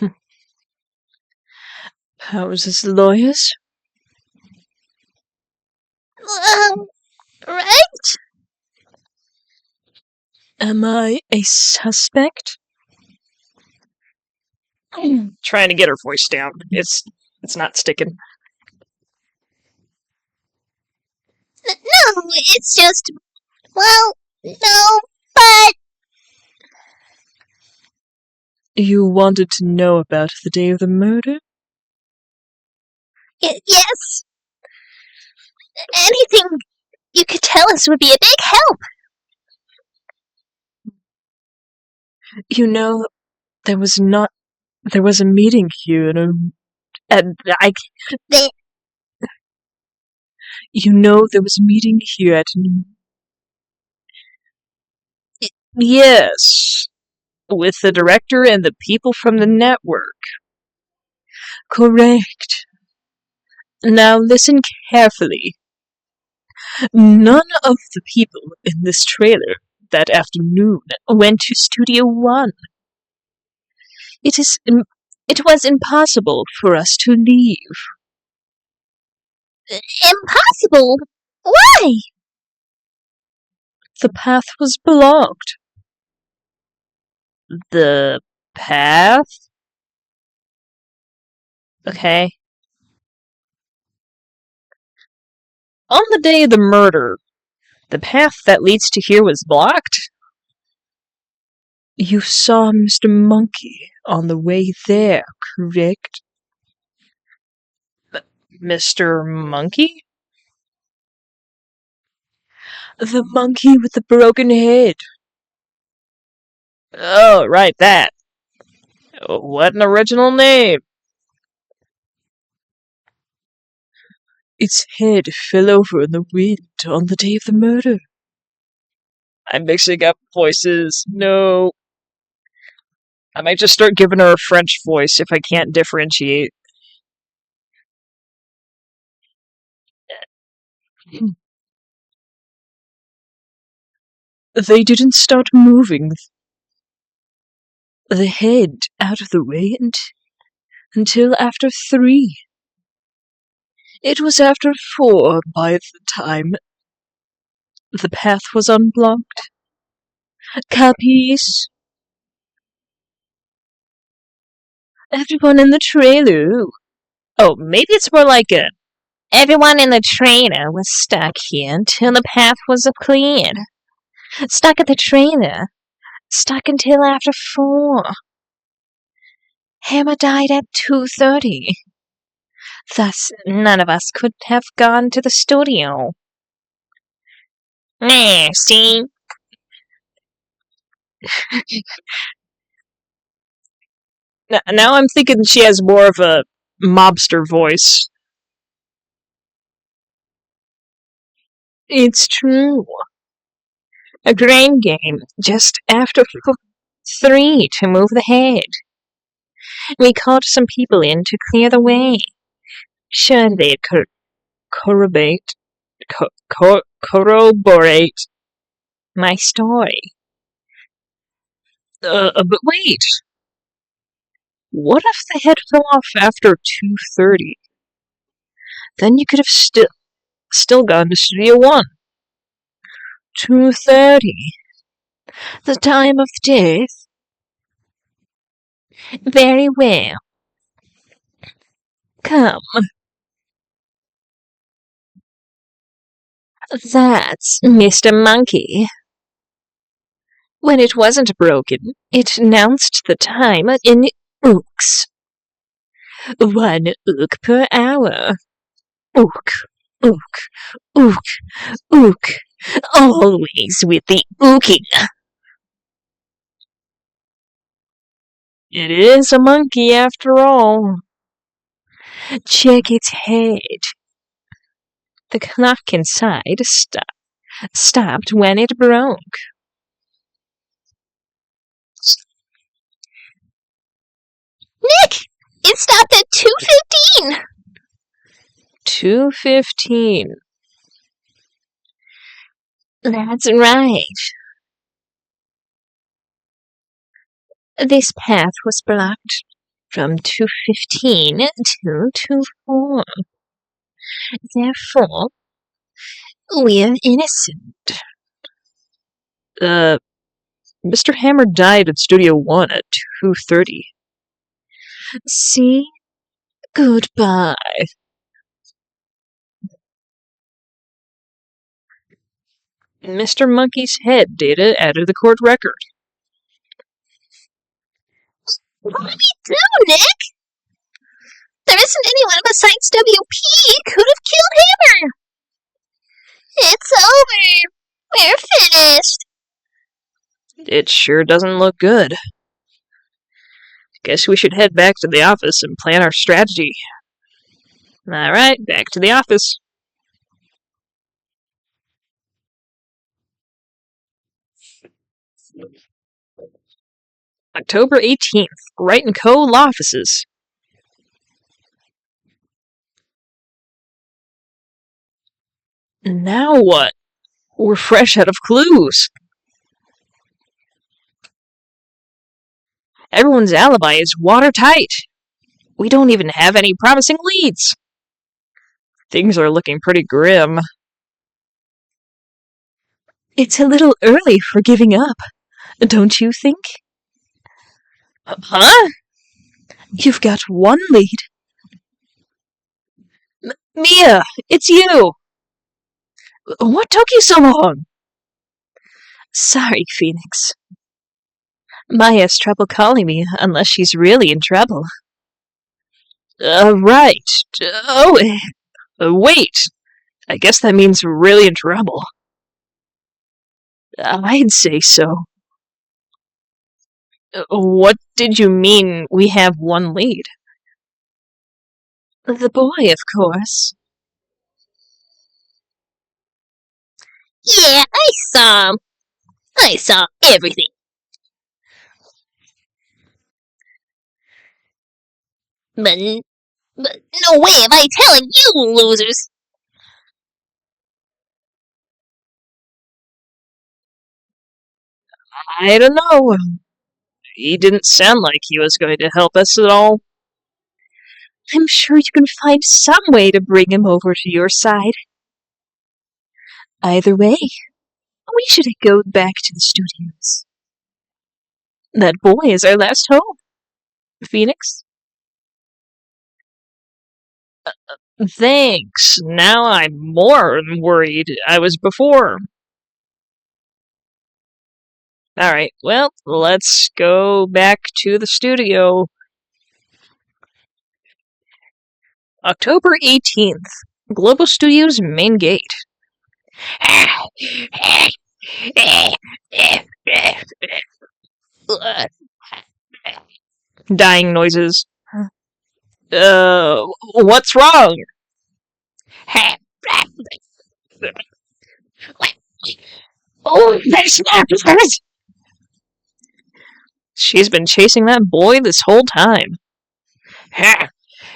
are? House's lawyers? Right? Am I a suspect? Trying to get her voice down. It's not sticking. No, it's just, well, no, but... You wanted to know about the day of the murder? Yes. Anything you could tell us would be a big help. You know, there was a meeting here and you know, there was a meeting here at yes, with the director and the people from the network. Correct. Now listen carefully. None of the people in this trailer that afternoon went to Studio One. It was impossible for us to leave. Impossible? Why? The path was blocked. The path? Okay. On the day of the murder, the path that leads to here was blocked? You saw Mr. Monkey on the way there, correct? Mr. Monkey? The monkey with the broken head. Oh, right, that. What an original name. Its head fell over in the wind on the day of the murder. I'm mixing up voices. No. I might just start giving her a French voice if I can't differentiate. They didn't start moving the head out of the way until after 3. It was after 4 by the time the path was unblocked. Capiche? Everyone in the trailer. Oh, maybe it's more like a Everyone in the trailer was stuck here until the path was cleared. Stuck at the trailer. Stuck until after 4. Hammer died at 2:30. Thus, none of us could have gone to the studio. See? Now I'm thinking she has more of a mobster voice. It's true. A grain game just after 3 to move the head. We called some people in to clear the way. Sure, they'd corroborate my story. But wait. What if the head fell off after 2:30? Then you could have still gone to Studio One. 2:30. The time of death. Very well. Come. That's Mr. Monkey. When it wasn't broken, it announced the time in ooks. 1 ook per hour. Ook, ook, ook, ook. Always with the ooking. It is a monkey after all. Check its head. The clock inside stopped when it broke. Nick! It stopped at 2:15! 2:15. That's right. This path was blocked from 2:15 till 2:04. Therefore, we're innocent. Mr. Hammer died at Studio One at 2:30. See? Goodbye. Mr. Monkey's head data added to the court record. What do we do, Nick? There isn't anyone besides WP who could have killed Hammer. It's over. We're finished. It sure doesn't look good. Guess we should head back to the office and plan our strategy. Alright, back to the office. October 18th, Wright & Co. Law Offices. Now what? We're fresh out of clues. Everyone's alibi is watertight. We don't even have any promising leads. Things are looking pretty grim. It's a little early for giving up, don't you think? Huh? You've got one lead. Mia, it's you! What took you so long? Sorry, Phoenix. Maya's trouble calling me unless she's really in trouble. Right. Wait. I guess that means really in trouble. I'd say so. What did you mean we have one lead? The boy, of course. Yeah, I saw him. I saw everything. But no way am I telling you losers. I don't know. He didn't sound like he was going to help us at all. I'm sure you can find some way to bring him over to your side. Either way, we should go back to the studios. That boy is our last hope. Phoenix? Thanks. Now I'm more worried I was before. Alright, well, let's go back to the studio. October 18th, Global Studios main gate. Dying noises. What's wrong? Oh, there's snappers! She's been chasing that boy this whole time.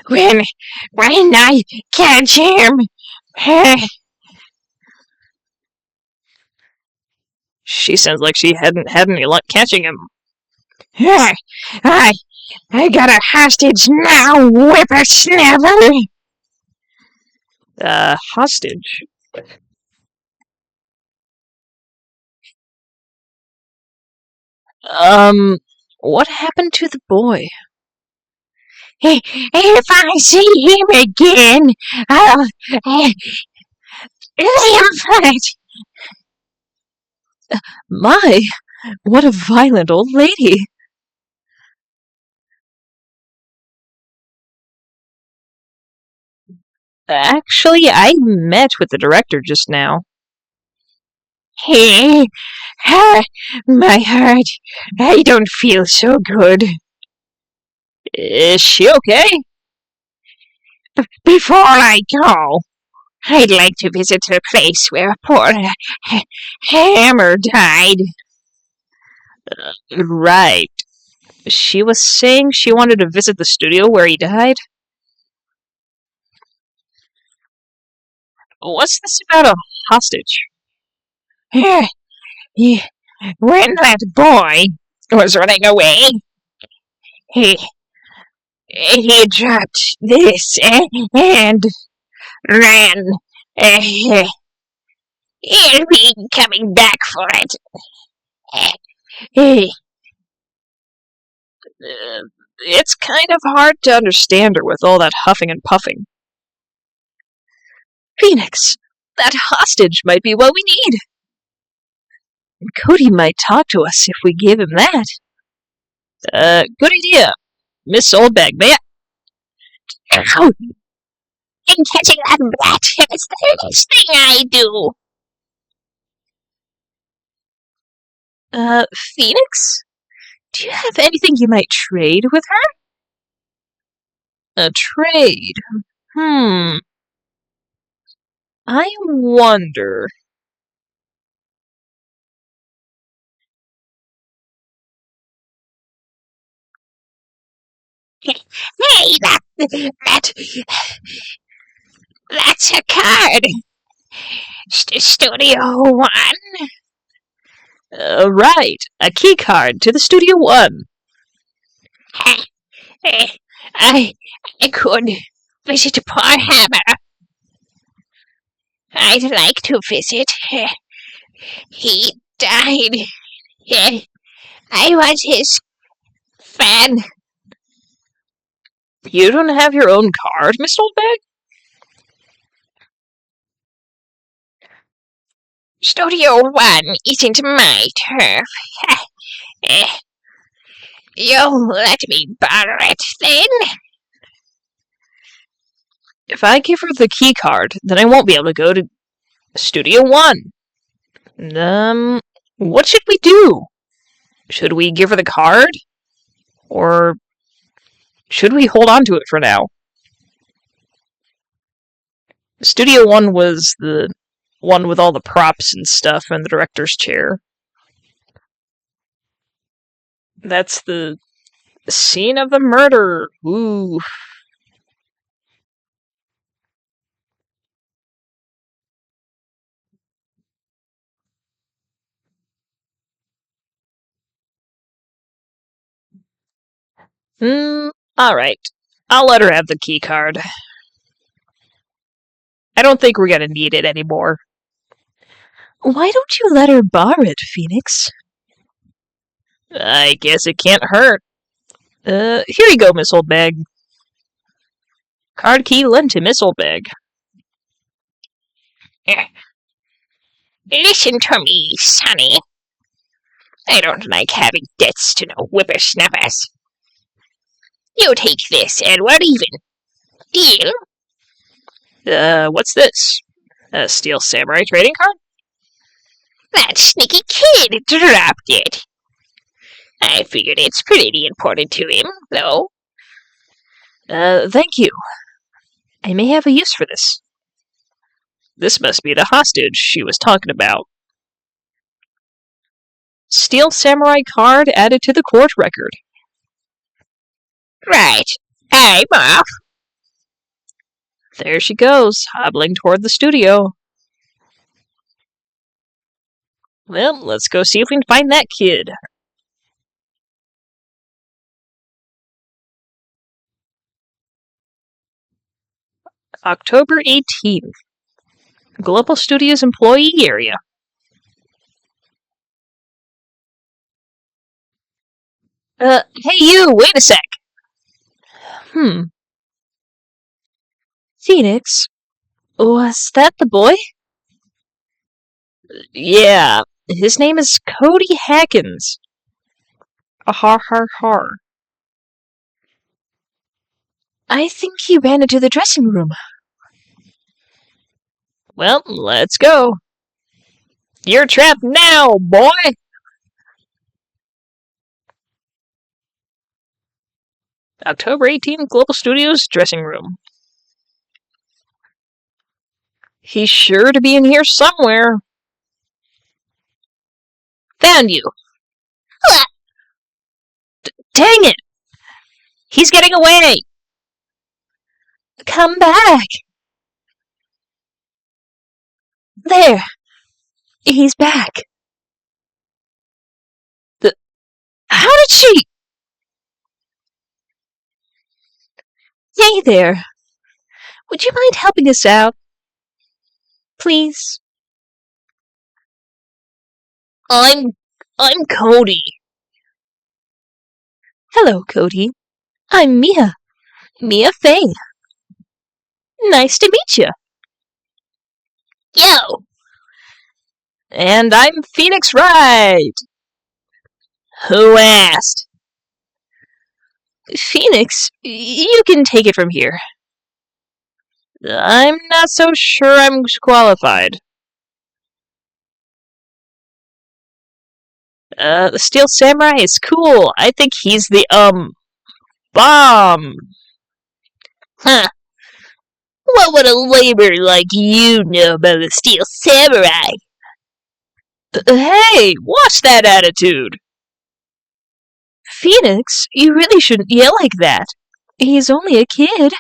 When I catch him, She sounds like she hadn't had any luck catching him. I got a hostage now, whippersnapper! Hostage? What happened to the boy? If I see him again, I'll lay him flat. My, what a violent old lady. Actually, I met with the director just now. My heart, I don't feel so good. Is she okay? Before I go, I'd like to visit the place where poor Hammer died. Right. She was saying she wanted to visit the studio where he died? What's this about a hostage? When that boy was running away, he dropped this and ran. He'll be coming back for it. It's kind of hard to understand her with all that huffing and puffing. Phoenix, that hostage might be what we need. And Cody might talk to us if we give him that. Good idea. Miss Oldbag, may I? Ow! And catching that rat is the first thing I do. Phoenix? Do you have anything you might trade with her? A trade? I wonder. Hey, that's a card. Studio One. Right, a key card to the Studio One. I could visit poor Hammer. I'd like to visit. He died. I was his fan. You don't have your own card, Miss Oldbag? Studio 1 isn't my turf. You'll let me borrow it then? If I give her the key card, then I won't be able to go to Studio 1. What should we do? Should we give her the card? Or should we hold on to it for now? Studio 1 was the one with all the props and stuff and the director's chair. That's the scene of the murder. Ooh. Alright. I'll let her have the key card. I don't think we're gonna need it anymore. Why don't you let her borrow it, Phoenix? I guess it can't hurt. Here you go, Miss Oldbag. Card key lent to Miss Oldbag. Listen to me, Sonny. I don't like having debts to no whippersnappers. You take this, and we're even. Deal? What's this? A Steel Samurai trading card? That sneaky kid dropped it. I figured it's pretty important to him, though. Thank you. I may have a use for this. This must be the hostage she was talking about. Steel Samurai card added to the court record. Right. I'm off. There she goes, hobbling toward the studio. Well, let's go see if we can find that kid. October 18th. Global Studios employee area. Hey you, wait a sec. Phoenix? Was that the boy? Yeah, his name is Cody Hackins. Har har har. I think he ran into the dressing room. Well, let's go. You're trapped now, boy! October 18th, Global Studios dressing room. He's sure to be in here somewhere. Found you. Dang it! He's getting away! Come back! There! He's back. How did she? Hey there. Would you mind helping us out? Please? I'm Cody. Hello, Cody. I'm Mia. Mia Fey. Nice to meet you. Yo! And I'm Phoenix Wright. Who asked? Phoenix, you can take it from here. I'm not so sure I'm qualified. The Steel Samurai is cool. I think he's the, bomb. Huh. What would a laborer like you know about the Steel Samurai? Hey, watch that attitude. Phoenix, you really shouldn't yell like that. He's only a kid.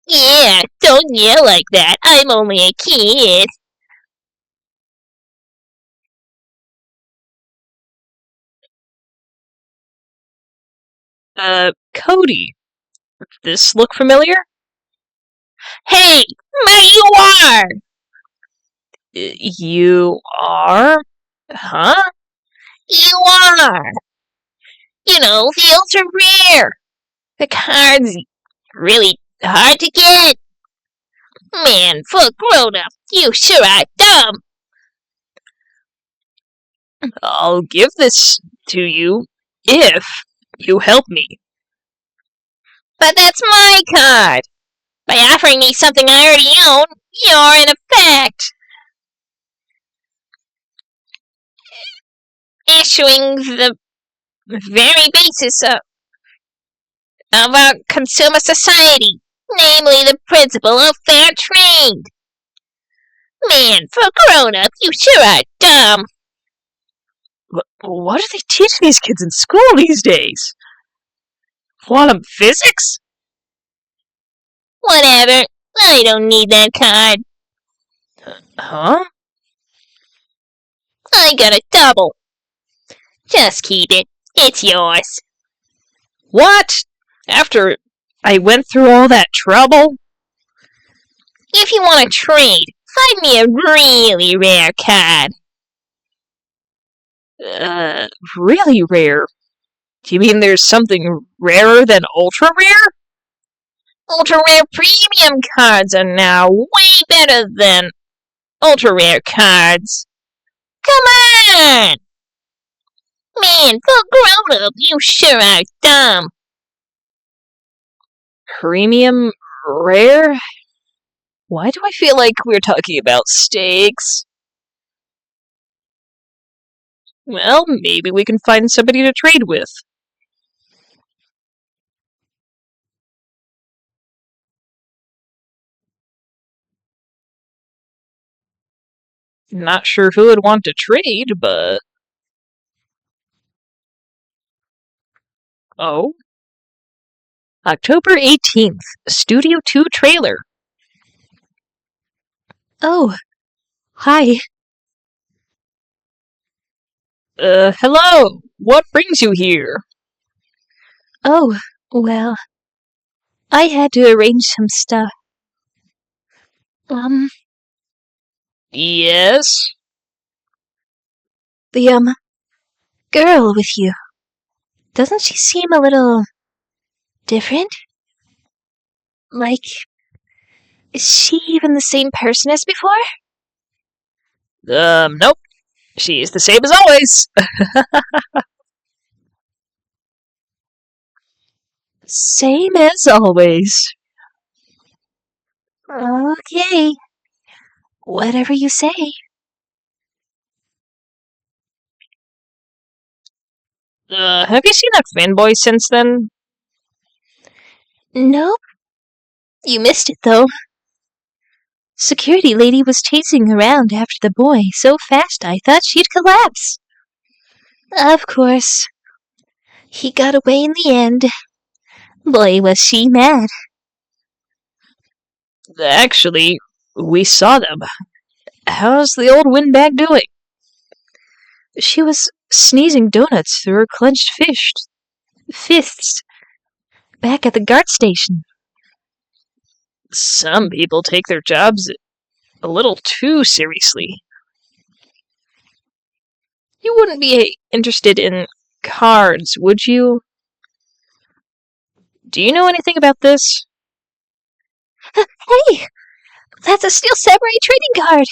Yeah, don't yell like that. I'm only a kid. Cody. This look familiar? Hey, there you are! You are? Huh? You are! You know, the ultra rare. The card's really hard to get. Man, for a grown-up, you sure are dumb. I'll give this to you if you help me. But that's my card. By offering me something I already own, you're in effect issuing the very basis of our consumer society, namely the principle of fair trade. Man, for a grown-up, you sure are dumb. What do they teach these kids in school these days? Quantum physics? Whatever, I don't need that card. Huh? I got a double. Just keep it. It's yours. What? After I went through all that trouble? If you want to trade, find me a really rare card. Really rare? Do you mean there's something rarer than ultra rare? Ultra rare premium cards are now way better than ultra rare cards. Come on! Man, for a grown-up, you sure are dumb. Premium rare? Why do I feel like we're talking about steaks? Well, maybe we can find somebody to trade with. Not sure who would want to trade, but... Oh? October 18th, Studio 2 trailer. Oh, hi. Hello. What brings you here? Oh, well, I had to arrange some stuff. Yes? The, girl with you. Doesn't she seem a little different? Like, is she even the same person as before? Nope. She's the same as always. Same as always. Okay. Whatever you say. Have you seen that fanboy since then? Nope. You missed it, though. Security lady was chasing around after the boy so fast I thought she'd collapse. Of course. He got away in the end. Boy, was she mad. Actually, we saw them. How's the old windbag doing? She was sneezing donuts through her clenched fists back at the guard station. Some people take their jobs a little too seriously. You wouldn't be interested in cards, would you? Do you know anything about this? Hey! That's a Steel Samurai trading card!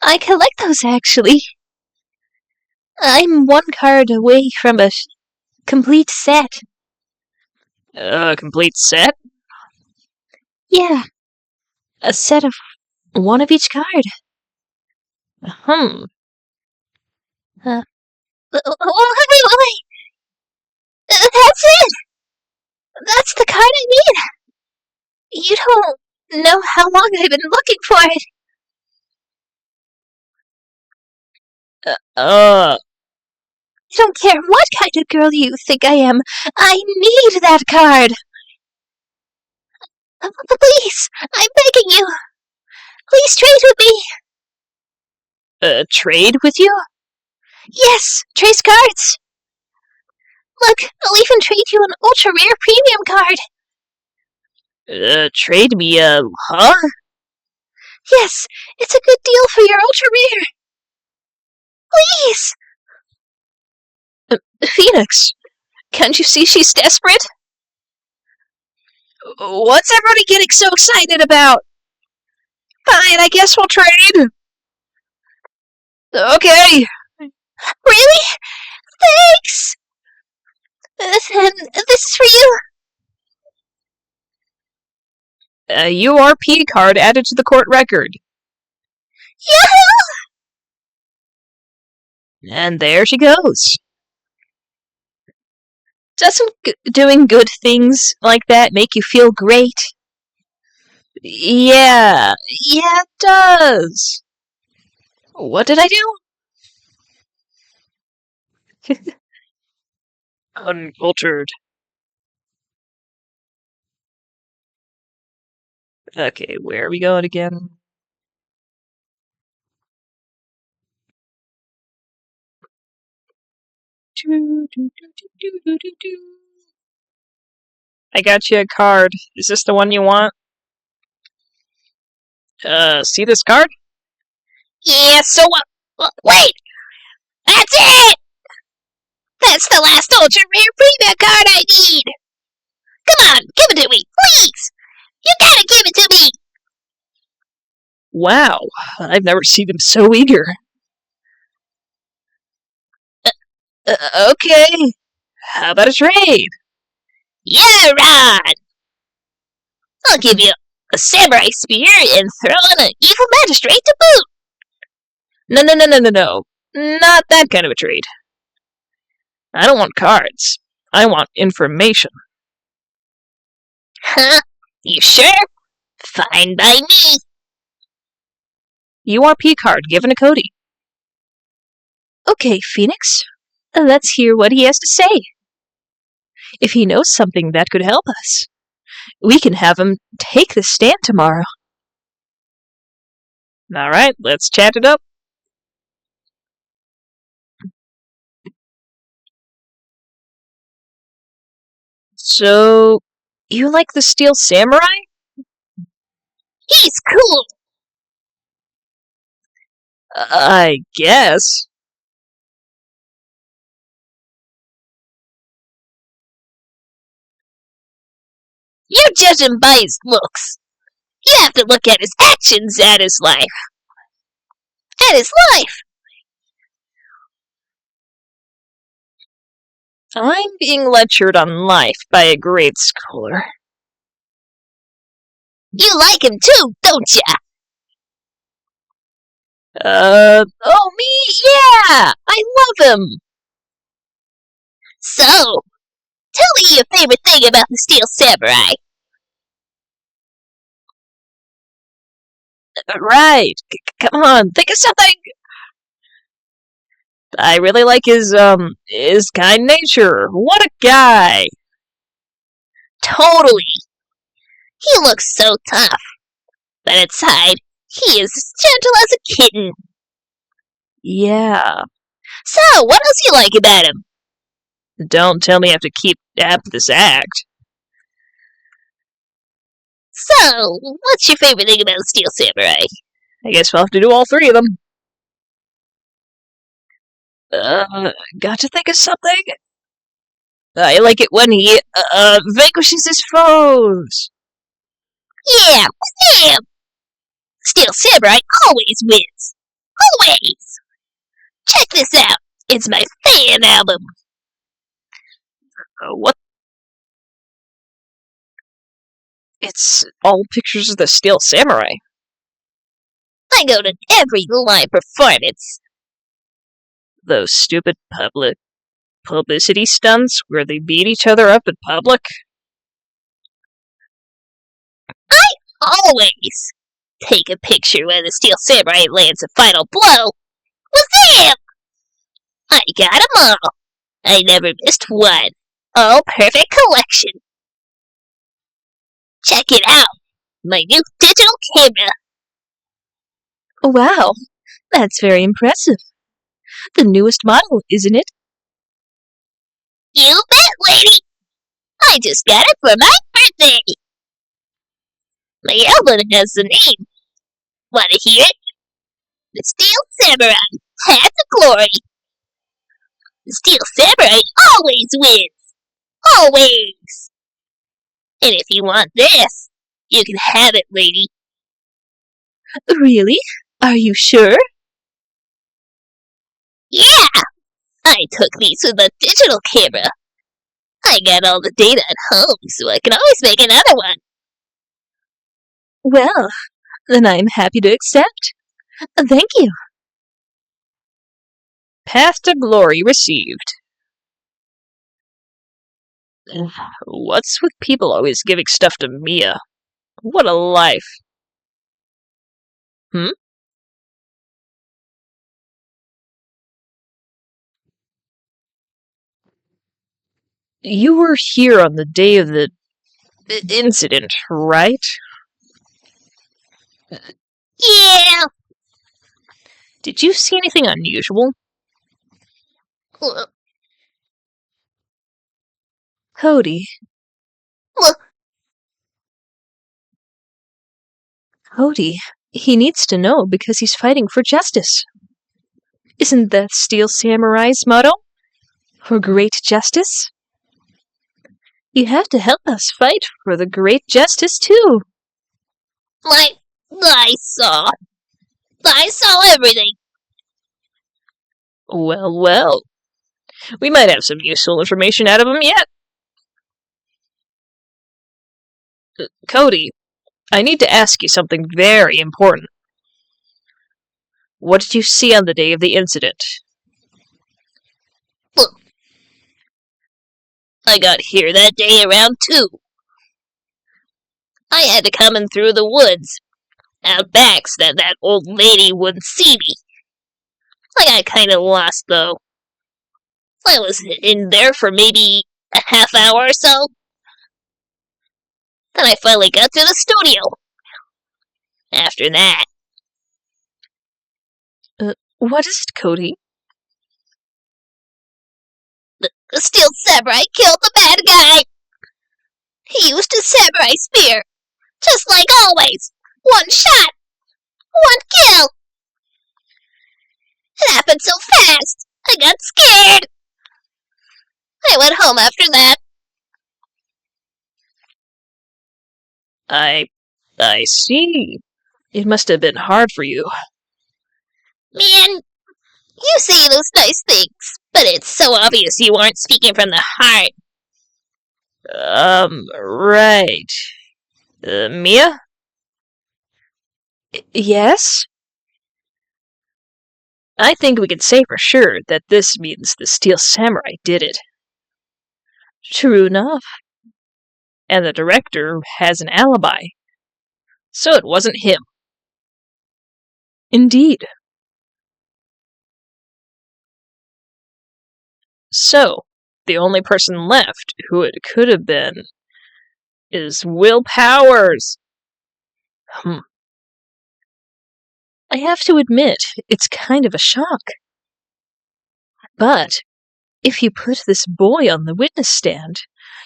I collect those, actually. I'm one card away from a complete set. A complete set? Yeah. A set of one of each card. Hmm. Wait. That's it! That's the card I need! You don't know how long I've been looking for it. I don't care what kind of girl you think I am. I need that card. Please, I'm begging you. Please trade with me. Trade with you? Yes, trace cards. Look, I'll even trade you an ultra rare premium card. Trade me, huh? Yes, it's a good deal for your ultra rare. Please! Phoenix, can't you see she's desperate? What's everybody getting so excited about? Fine, I guess we'll trade. Okay. Really? Thanks! Then this is for you. A URP card added to the court record. Yahoo! And there she goes. Doesn't doing good things like that make you feel great? Yeah, it does. What did I do? Uncultured. Okay, where are we going again? I got you a card. Is this the one you want? See this card? Yeah, so wait! That's it! That's the last ultra rare premium card I need! Come on, give it to me, please! You gotta give it to me! Wow, I've never seen him so eager. Okay, how about a trade? Yeah, Ron! I'll give you a samurai spear and throw in an evil magistrate to boot! No. Not that kind of a trade. I don't want cards. I want information. Huh? You sure? Fine by me. URP card given to Cody. Okay, Phoenix. Let's hear what he has to say. If he knows something that could help us, we can have him take the stand tomorrow. Alright, let's chat it up. So, you like the Steel Samurai? He's cool. I guess. You judge him by his looks. You have to look at his actions, at his life. At his life. I'm being lectured on life by a grade schooler. You like him too, don't ya? Oh me? Yeah! I love him! So, tell me your favorite thing about the Steel Samurai. Right. Come on, think of something! I really like his kind nature. What a guy! Totally. He looks so tough. But inside, he is as gentle as a kitten. Yeah. So, what else you like about him? Don't tell me I have to keep up this act. So, what's your favorite thing about the Steel Samurai? I guess we'll have to do all three of them. Got to think of something? I like it when he, vanquishes his foes. Yeah, damn! Steel Samurai always wins. Always! Check this out. It's my fan album. What? It's all pictures of the Steel Samurai. I go to every live performance. Those stupid publicity stunts where they beat each other up in public. I always take a picture when the Steel Samurai lands a final blow with him. I got 'em all. I never missed one. All perfect collection. Check it out. My new digital camera. Wow, that's very impressive. The newest model, isn't it? You bet. lady! I just got it for my birthday! My album has a name. Wanna hear it? The Steel Samurai, Path of Glory. The Steel Samurai always wins! Always! And if you want this, you can have it, lady. Really? Are you sure? Yeah! I took these with a digital camera. I got all the data at home, so I can always make another one. Well, then I'm happy to accept. Thank you. Path to glory received. What's with people always giving stuff to Mia? What a life. You were here on the day of the incident, right? Yeah! Did you see anything unusual? Cody. Look. Cody. He needs to know because he's fighting for justice. Isn't that Steel Samurai's motto? For great justice? You have to help us fight for the great justice, too. I saw everything. Well, well. We might have some useful information out of him yet. Cody, I need to ask you something very important. What did you see on the day of the incident? Look. I got here that day around 2. I had to come in through the woods, out back so that old lady wouldn't see me. I got kinda lost, though. I was in there for maybe a half hour or so. Then I finally got to the studio. After that... What is it, Cody? The Steel Samurai killed the bad guy! He used his samurai spear, just like always! 1 shot! 1 kill! It happened so fast, I got scared! I went home after that. I see. It must have been hard for you. Man, you say those nice things, but it's so obvious you aren't speaking from the heart. Right. Mia? Yes? I think we can say for sure that this means the Steel Samurai did it. True enough. And the director has an alibi. So it wasn't him. Indeed. So, the only person left who it could have been is Will Powers. I have to admit, it's kind of a shock. But, if you put this boy on the witness stand,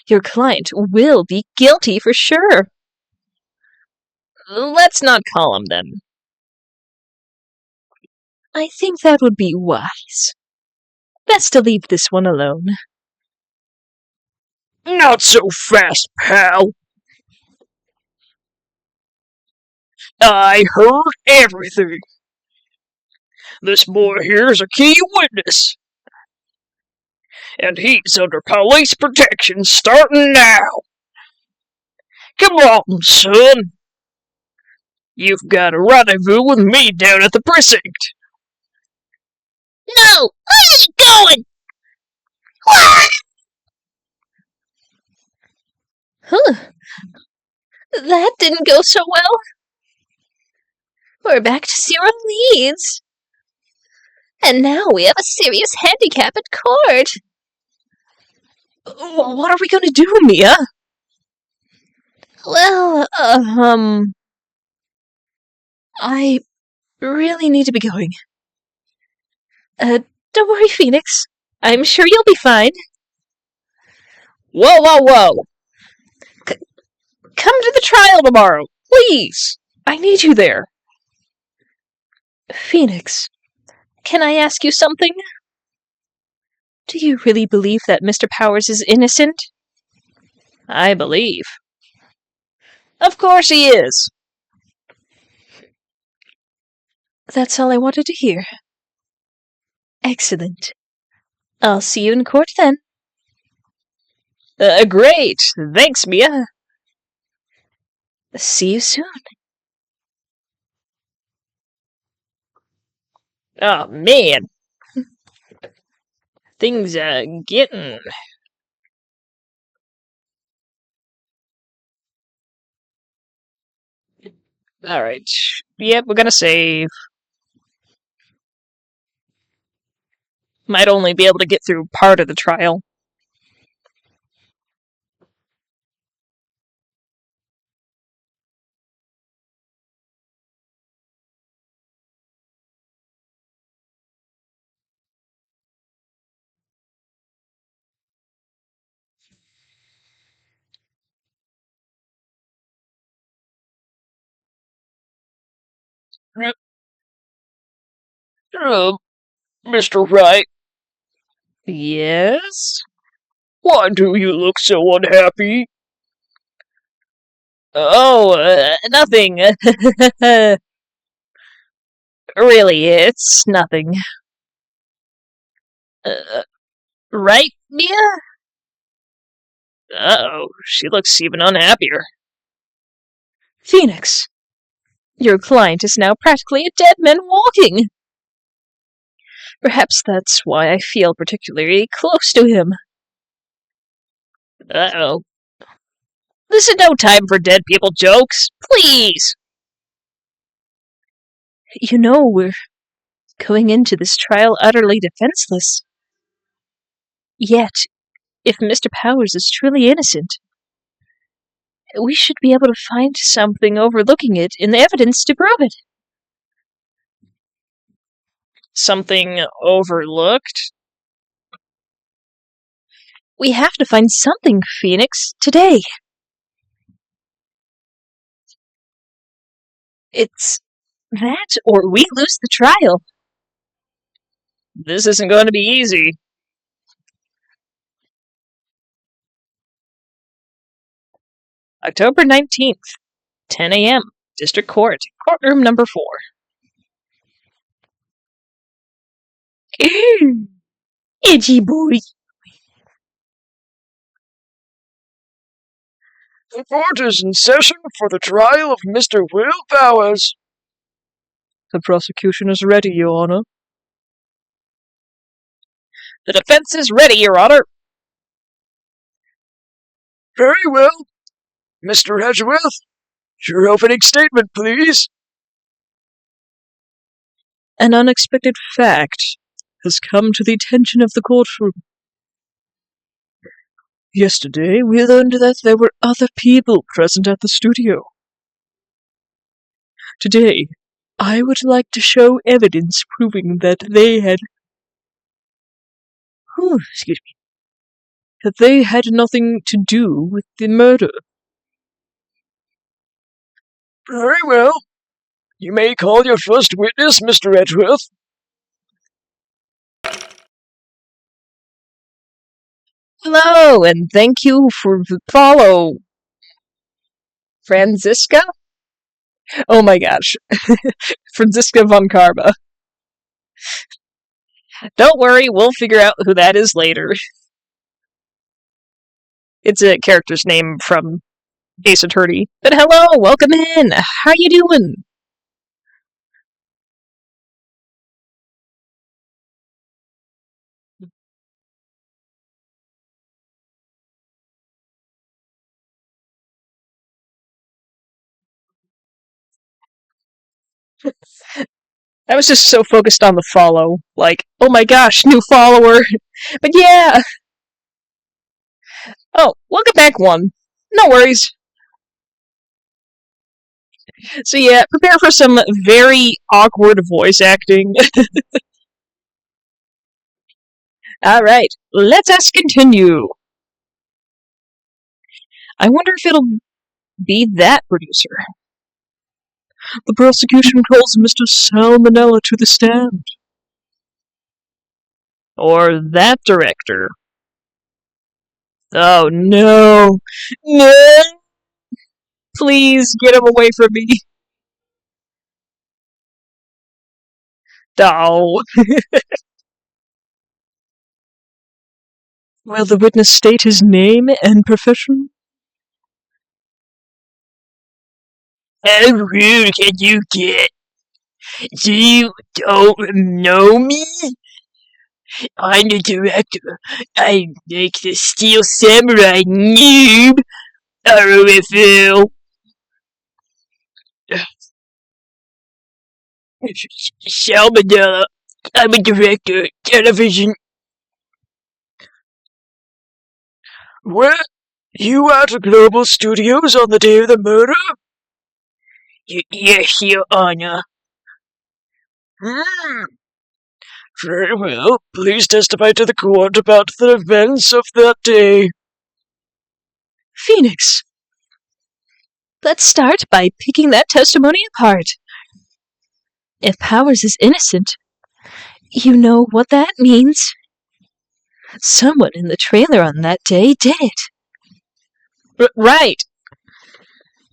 your client will be guilty for sure. Let's not call him then. I think that would be wise. Best to leave this one alone. Not so fast, pal. I heard everything. This boy here is a key witness. And he's under police protection starting now. Come on, son. You've got a rendezvous with me down at the precinct. No, I ain't going! What? That didn't go so well. We're back to 0 leads. And now we have a serious handicap at court. What are we going to do, Mia? Well, I really need to be going. Don't worry, Phoenix. I'm sure you'll be fine. Whoa, whoa, whoa! Come to the trial tomorrow, please! I need you there. Phoenix, can I ask you something? Do you really believe that Mr. Powers is innocent? I believe. Of course he is. That's all I wanted to hear. Excellent. I'll see you in court then. Great. Thanks, Mia. See you soon. Oh, man. Things are getting... Alright. Yep, we're gonna save. Might only be able to get through part of the trial. Mr. Wright, Yes? why do you look so unhappy? Oh, nothing. Really, it's nothing. Right, Mia? Uh-oh, she looks even unhappier. Phoenix, your client is now practically a dead man walking. Perhaps that's why I feel particularly close to him. Uh-oh. This is no time for dead people jokes. Please! You know, we're going into this trial utterly defenseless. Yet, if Mr. Powers is truly innocent, we should be able to find something overlooking it in the evidence to prove it. Something overlooked? We have to find something, Phoenix, today. It's that, or we lose the trial. This isn't going to be easy. October 19th, 10 a.m., District Court, courtroom number 4. Edgy boy. The court is in session for the trial of Mr. Will Powers. The prosecution is ready, Your Honor. The defense is ready, Your Honor. Very well. Mr. Edgeworth, your opening statement, please. An unexpected fact has come to the attention of the courtroom. Yesterday, we learned that there were other people present at the studio. Today, I would like to show evidence proving that they had... that they had nothing to do with the murder. Very well. You may call your first witness, Mr. Edgeworth. Hello, and thank you for the follow. Franziska? Oh my gosh. Franziska von Karma. Don't worry, we'll figure out who that is later. It's a character's name from Ace Attorney. But hello, welcome in. How you doing? I was just so focused on the follow. Like, oh my gosh, new follower. But yeah. Oh, welcome back, one. No worries. So yeah, prepare for some very awkward voice acting. Alright, let us continue. I wonder if it'll be that producer. The prosecution calls Mr. Salmonella to the stand. Or that director. Oh no! No! Please get him away from me. Oh. Will the witness state his name and profession? How rude can you get? You don't know me? I'm the director. I'm like the Steel Samurai noob. ROFL. Salmonella. I'm a director. Television. What? You at the Global Studios on the day of the murder? Yes, Your Honor. Very well. Please testify to the court about the events of that day. Phoenix. Let's start by picking that testimony apart. If Powers is innocent, you know what that means. Someone in the trailer on that day did it. Right.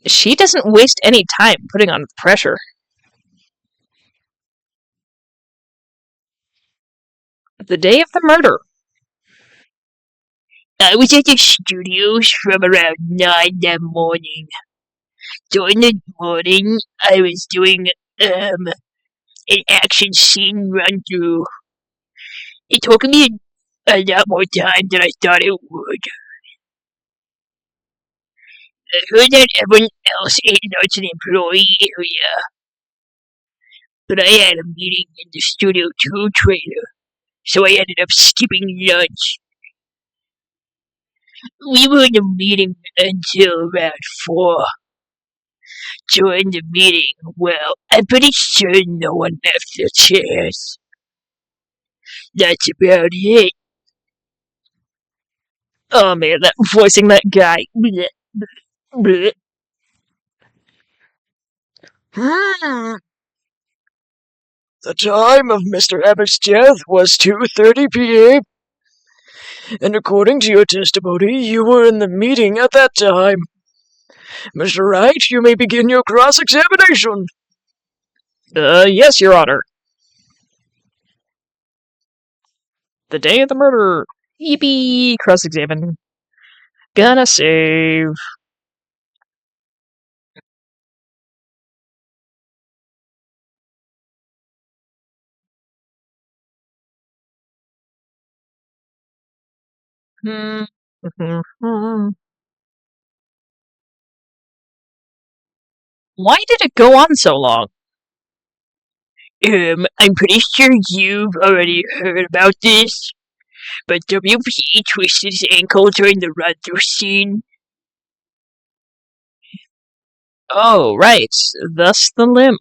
She doesn't waste any time putting on pressure. The day of the murder. I was at the studios from around 9 that morning. During the morning, I was doing, an action scene run through. It took me a lot more time than I thought it would. I heard that everyone else ate lunch in the employee area. But I had a meeting in the Studio 2 trailer, so I ended up skipping lunch. We were in the meeting until around 4. During the meeting, well, I'm pretty sure no one left their chairs. That's about it. Oh man, that voicing that guy. Blech, blech, blech. The time of Mr. Abbott's death was 2:30 p.m. And according to your testimony, you were in the meeting at that time. Mr. Wright, you may begin your cross-examination. Yes, Your Honor. The day of the murder. Yippee! Cross-examine. Gonna save. Why did it go on so long? I'm pretty sure you've already heard about this, but WP twisted his ankle during the run-through scene. Oh, right. Thus the limp.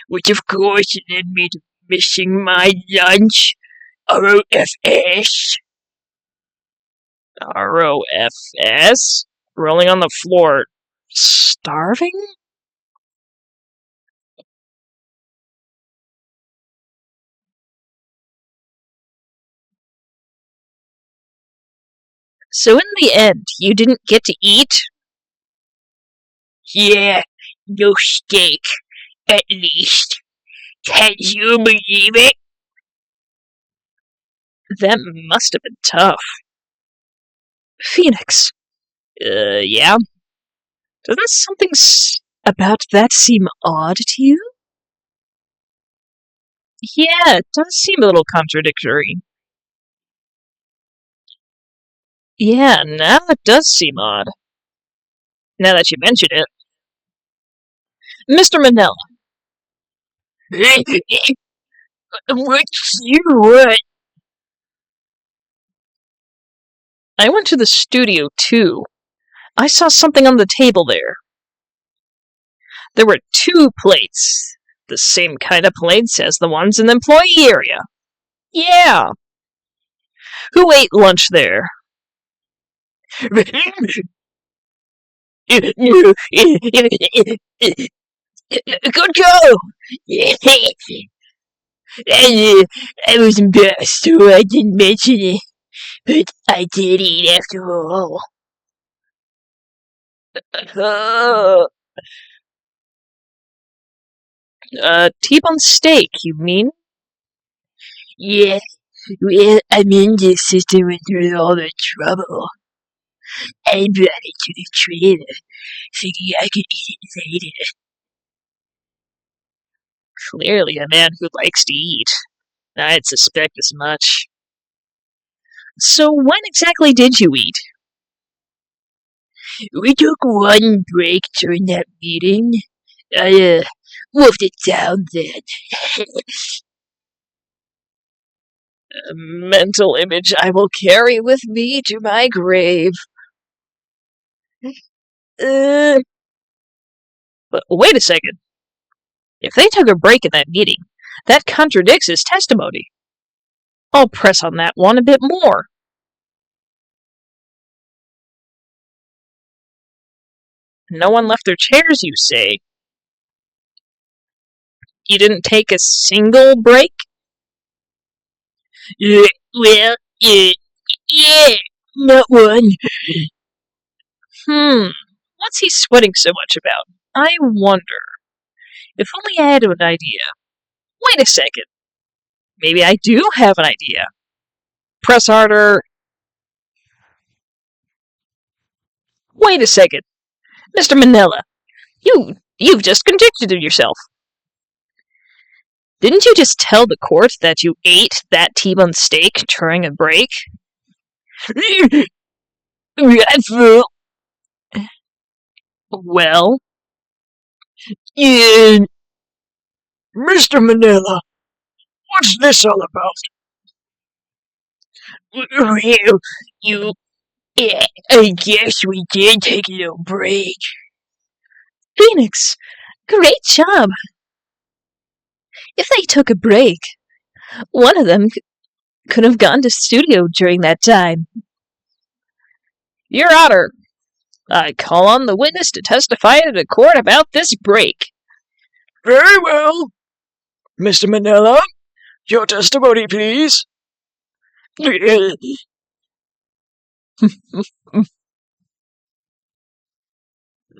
Which of course led me to missing my lunch. ROFS. ROFS? Rolling on the floor. Starving? So in the end, you didn't get to eat? Yeah, no steak, at least. Can you believe it? That must have been tough. Phoenix. Yeah? Doesn't something about that seem odd to you? Yeah, it does seem a little contradictory. Yeah, now it does seem odd. Now that you mention it. Mr. Manella. What you want? I went to the studio, too. I saw something on the table there. There were 2 plates. The same kind of plates as the ones in the employee area. Yeah. Who ate lunch there? Good go! I was embarrassed, so I didn't mention it. But I did eat after all. T-bone steak, you mean? Yeah, well, I mean, your sister went through all the trouble. I brought it to the trailer, thinking I could eat it later. Clearly a man who likes to eat. I'd suspect as much. So when exactly did you eat? We took one break during that meeting. I, wolfed it down then. A mental image I will carry with me to my grave. But wait a second. If they took a break in that meeting, that contradicts his testimony. I'll press on that one a bit more. No one left their chairs, you say? You didn't take a single break? Well, yeah, not one. What's he sweating so much about? I wonder. If only I had an idea. Wait a second. Maybe I do have an idea. Press harder. Wait a second. Mr. Manila, you've just contradicted yourself. Didn't you just tell the court that you ate that T-bone steak during a break? Well, Mr. Manila, what's this all about? Well, I guess we did take a little break. Phoenix, great job. If they took a break, one of them could have gone to studio during that time. Your Honor, I call on the witness to testify to the court about this break. Very well. Mr. Manila, your testimony, please.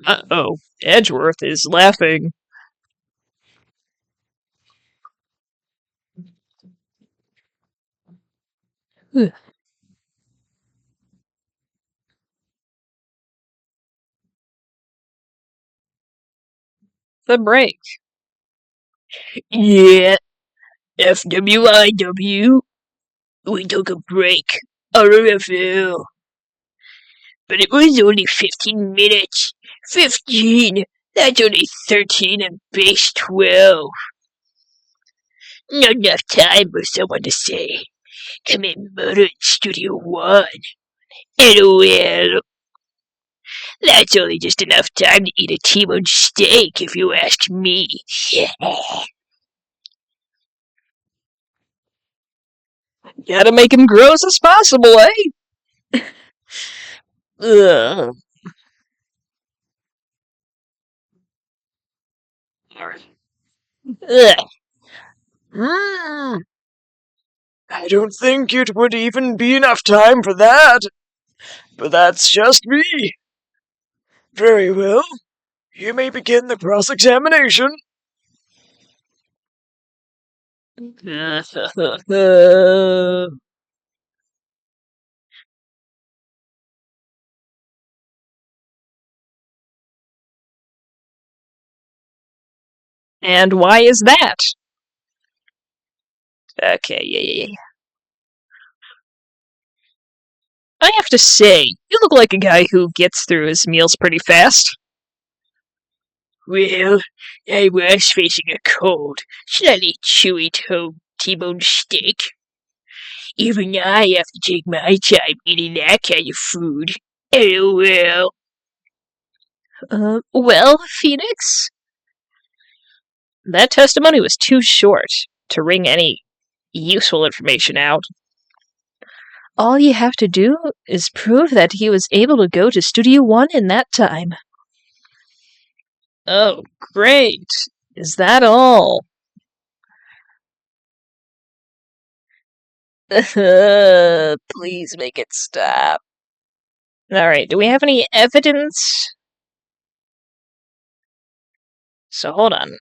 Uh-oh, Edgeworth is laughing. The break. Yeah, FWIW. We took a break. RFL. But it was only 15 minutes. 15. That's only 13 and base 12. Not enough time for someone to say, commit murder in Studio One. LOL. That's only just enough time to eat a T-bone steak, if you ask me. Gotta make him gross as possible, eh? Ugh. Ugh. I don't think it would even be enough time for that. But that's just me. Very well. You may begin the cross-examination. And why is that? Okay, yeah. I have to say, you look like a guy who gets through his meals pretty fast. Well, I was facing a cold, slightly chewy T-bone steak. Even I have to take my time eating that kind of food. LOL. Well, Phoenix? That testimony was too short to wring any useful information out. All you have to do is prove that he was able to go to Studio One in that time. Oh, great. Is that all? Please make it stop. Alright, do we have any evidence? So hold on.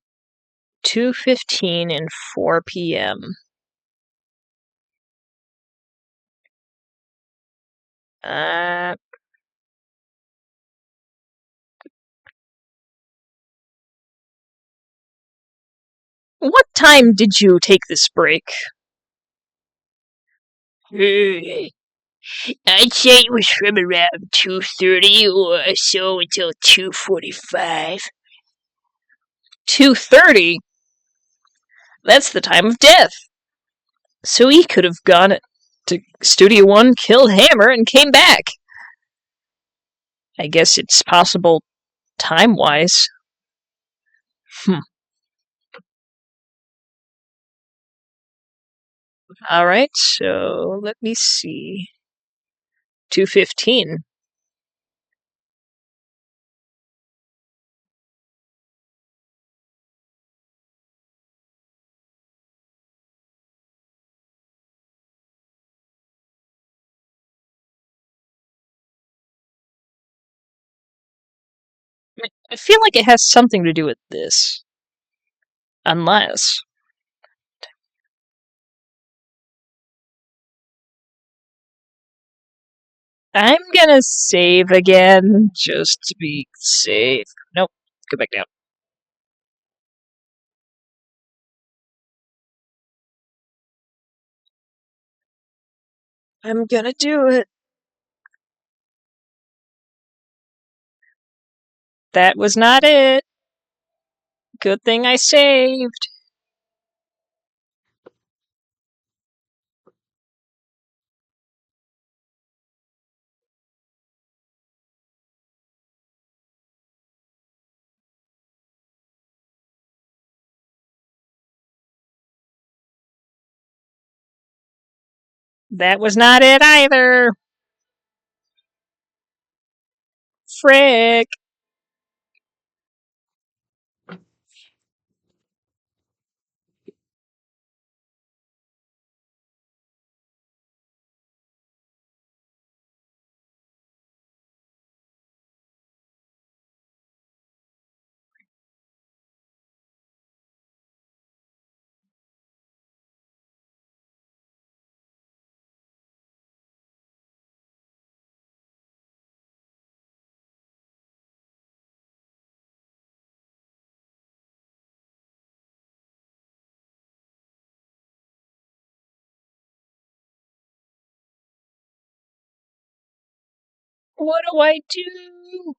2:15 and 4 p.m. Uh, what time did you take this break? I'd say it was from around 2:30 or so until 2:45. 2:30? That's the time of death. So he could have gone to Studio One, killed Hammer, and came back. I guess it's possible time-wise. Alright, so let me see. 2:15. I feel like it has something to do with this. Unless. I'm gonna save again, just to be safe. Nope, go back down. I'm gonna do it. That was not it. Good thing I saved. That was not it either. Frick. What do I do?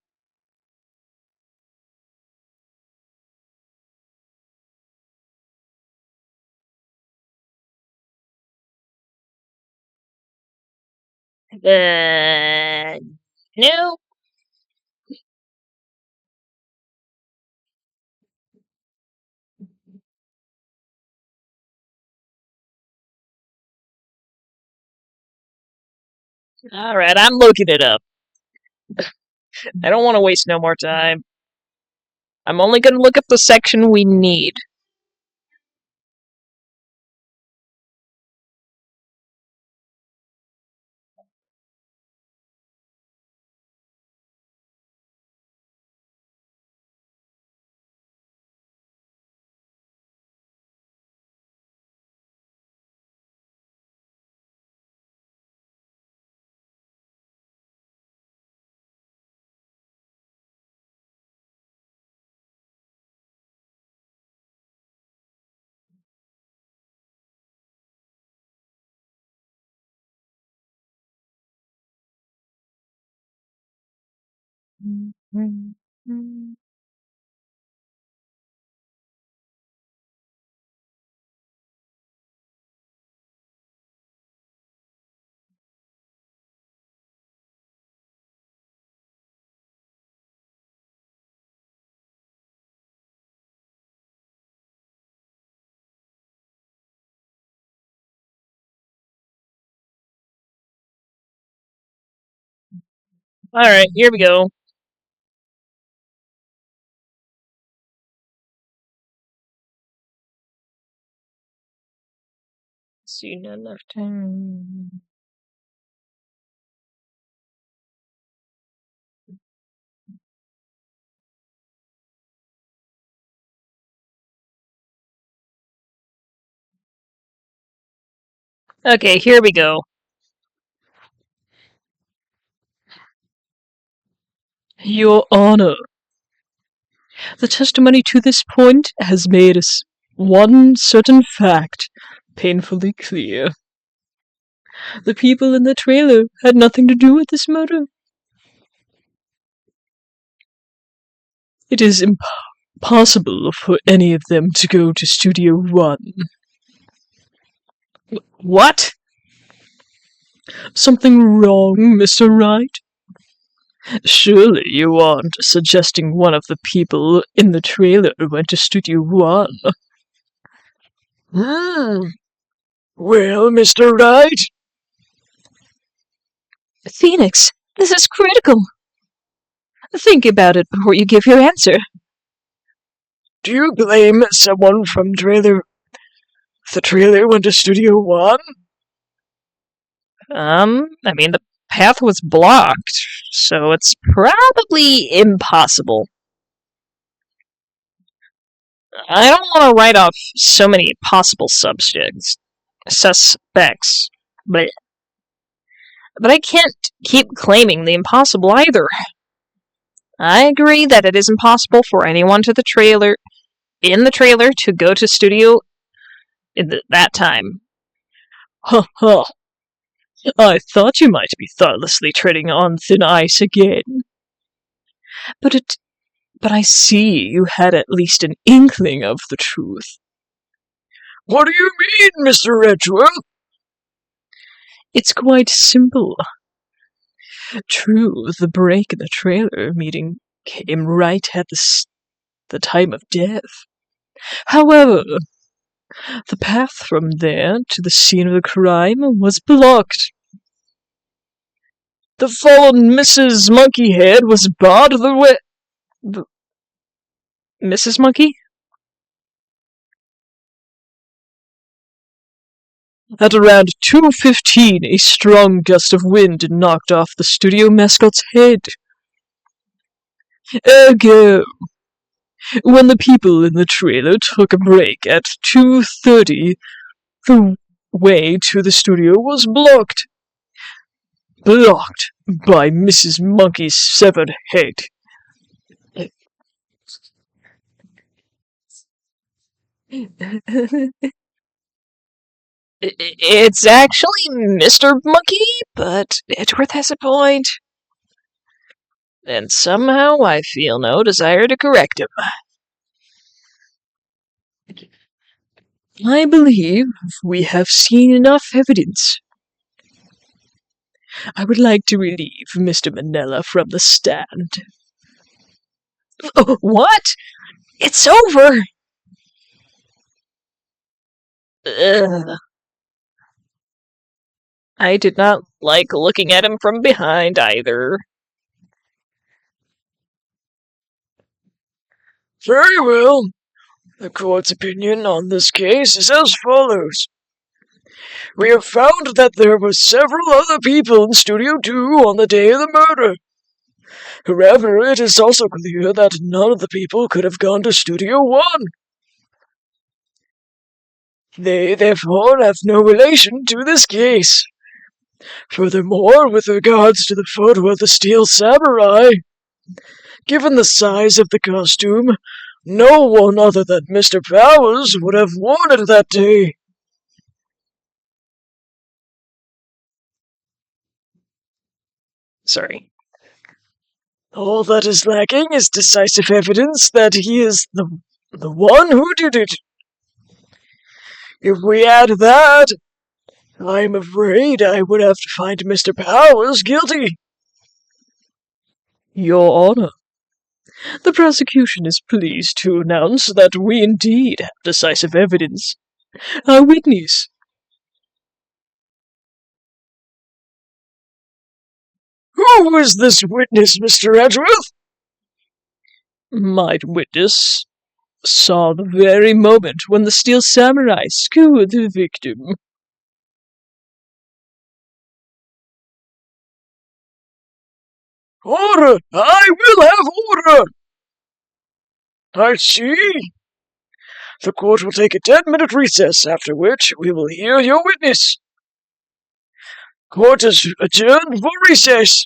No. Alright, I'm looking it up. I don't want to waste no more time. I'm only gonna look up the section we need. Alright, here we go. See, not enough time. Okay, here we go. Your Honor, the testimony to this point has made us one certain fact painfully clear. The people in the trailer had nothing to do with this murder. It is impossible for any of them to go to Studio One. What? Something wrong, Mr. Wright? Surely you aren't suggesting one of the people in the trailer went to Studio One? Well, Mr. Wright? Phoenix, this is critical. Think about it before you give your answer. Do you claim someone from the trailer went to Studio One? I mean, the path was blocked, so it's probably impossible. I don't want to write off so many possible suspects, but I can't keep claiming the impossible either. I agree that it is impossible for anyone in the trailer to go to studio that time. Ha ha. I thought you might be thoughtlessly treading on thin ice again. But I see you had at least an inkling of the truth. What do you mean, Mr. Edgeworth? It's quite simple. True, the break in the trailer meeting came right at the time of death. However, the path from there to the scene of the crime was blocked. The fallen Mrs. Monkeyhead was barred the way. Mrs. Monkey? At around 2:15, a strong gust of wind knocked off the studio mascot's head. Ergo, when the people in the trailer took a break at 2:30, the way to the studio was blocked. Blocked by Mrs. Monkey's severed head. It's actually Mr. Monkey, but Edgeworth has a point. And somehow I feel no desire to correct him. I believe we have seen enough evidence. I would like to relieve Mr. Manella from the stand. Oh, what? It's over! Ugh. I did not like looking at him from behind either. Very well. The court's opinion on this case is as follows. We have found that there were several other people in Studio 2 on the day of the murder. However, it is also clear that none of the people could have gone to Studio 1. They, therefore, have no relation to this case. Furthermore, with regards to the photo of the Steel Samurai, given the size of the costume, no one other than Mr. Powers would have worn it that day. Sorry. All that is lacking is decisive evidence that he is the one who did it. If we add that, I'm afraid I would have to find Mr. Powers guilty. Your Honor, the prosecution is pleased to announce that we indeed have decisive evidence. Our witness. Who is this witness, Mr. Edgeworth? My witness saw the very moment when the Steel Samurai skewered the victim. Order! I will have order! I see. The court will take a 10-minute recess, after which we will hear your witness. Court is adjourned for recess.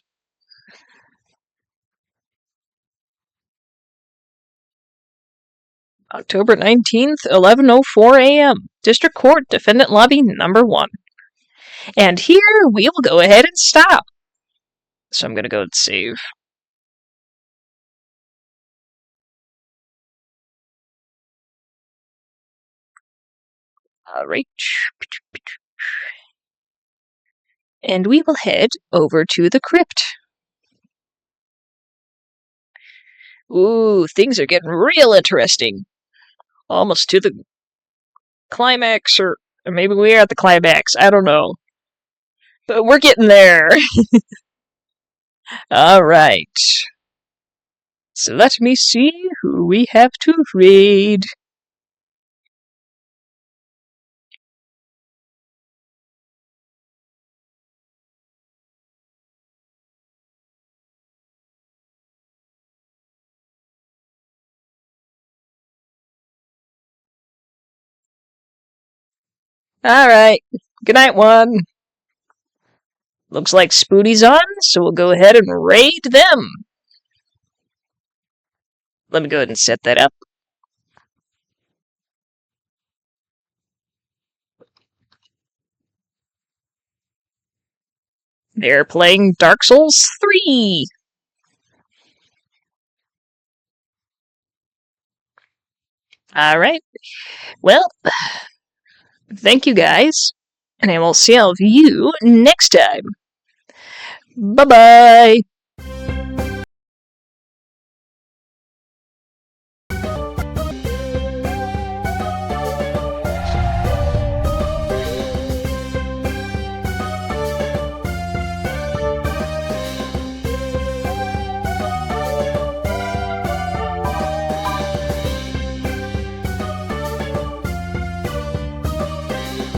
October 19th, 11:04 a.m. District Court, Defendant Lobby number 1. And here we will go ahead and stop. So I'm going to go and save. Alright. And we will head over to the crypt. Ooh, things are getting real interesting. Almost to the climax, or maybe we are at the climax. I don't know. But we're getting there. Alright. So let me see who we have to raid. Alright. Good night, one. Looks like Spooty's on, so we'll go ahead and raid them. Let me go ahead and set that up. They're playing Dark Souls 3. Alright. Well, thank you guys, and I will see all of you next time. Bye-bye.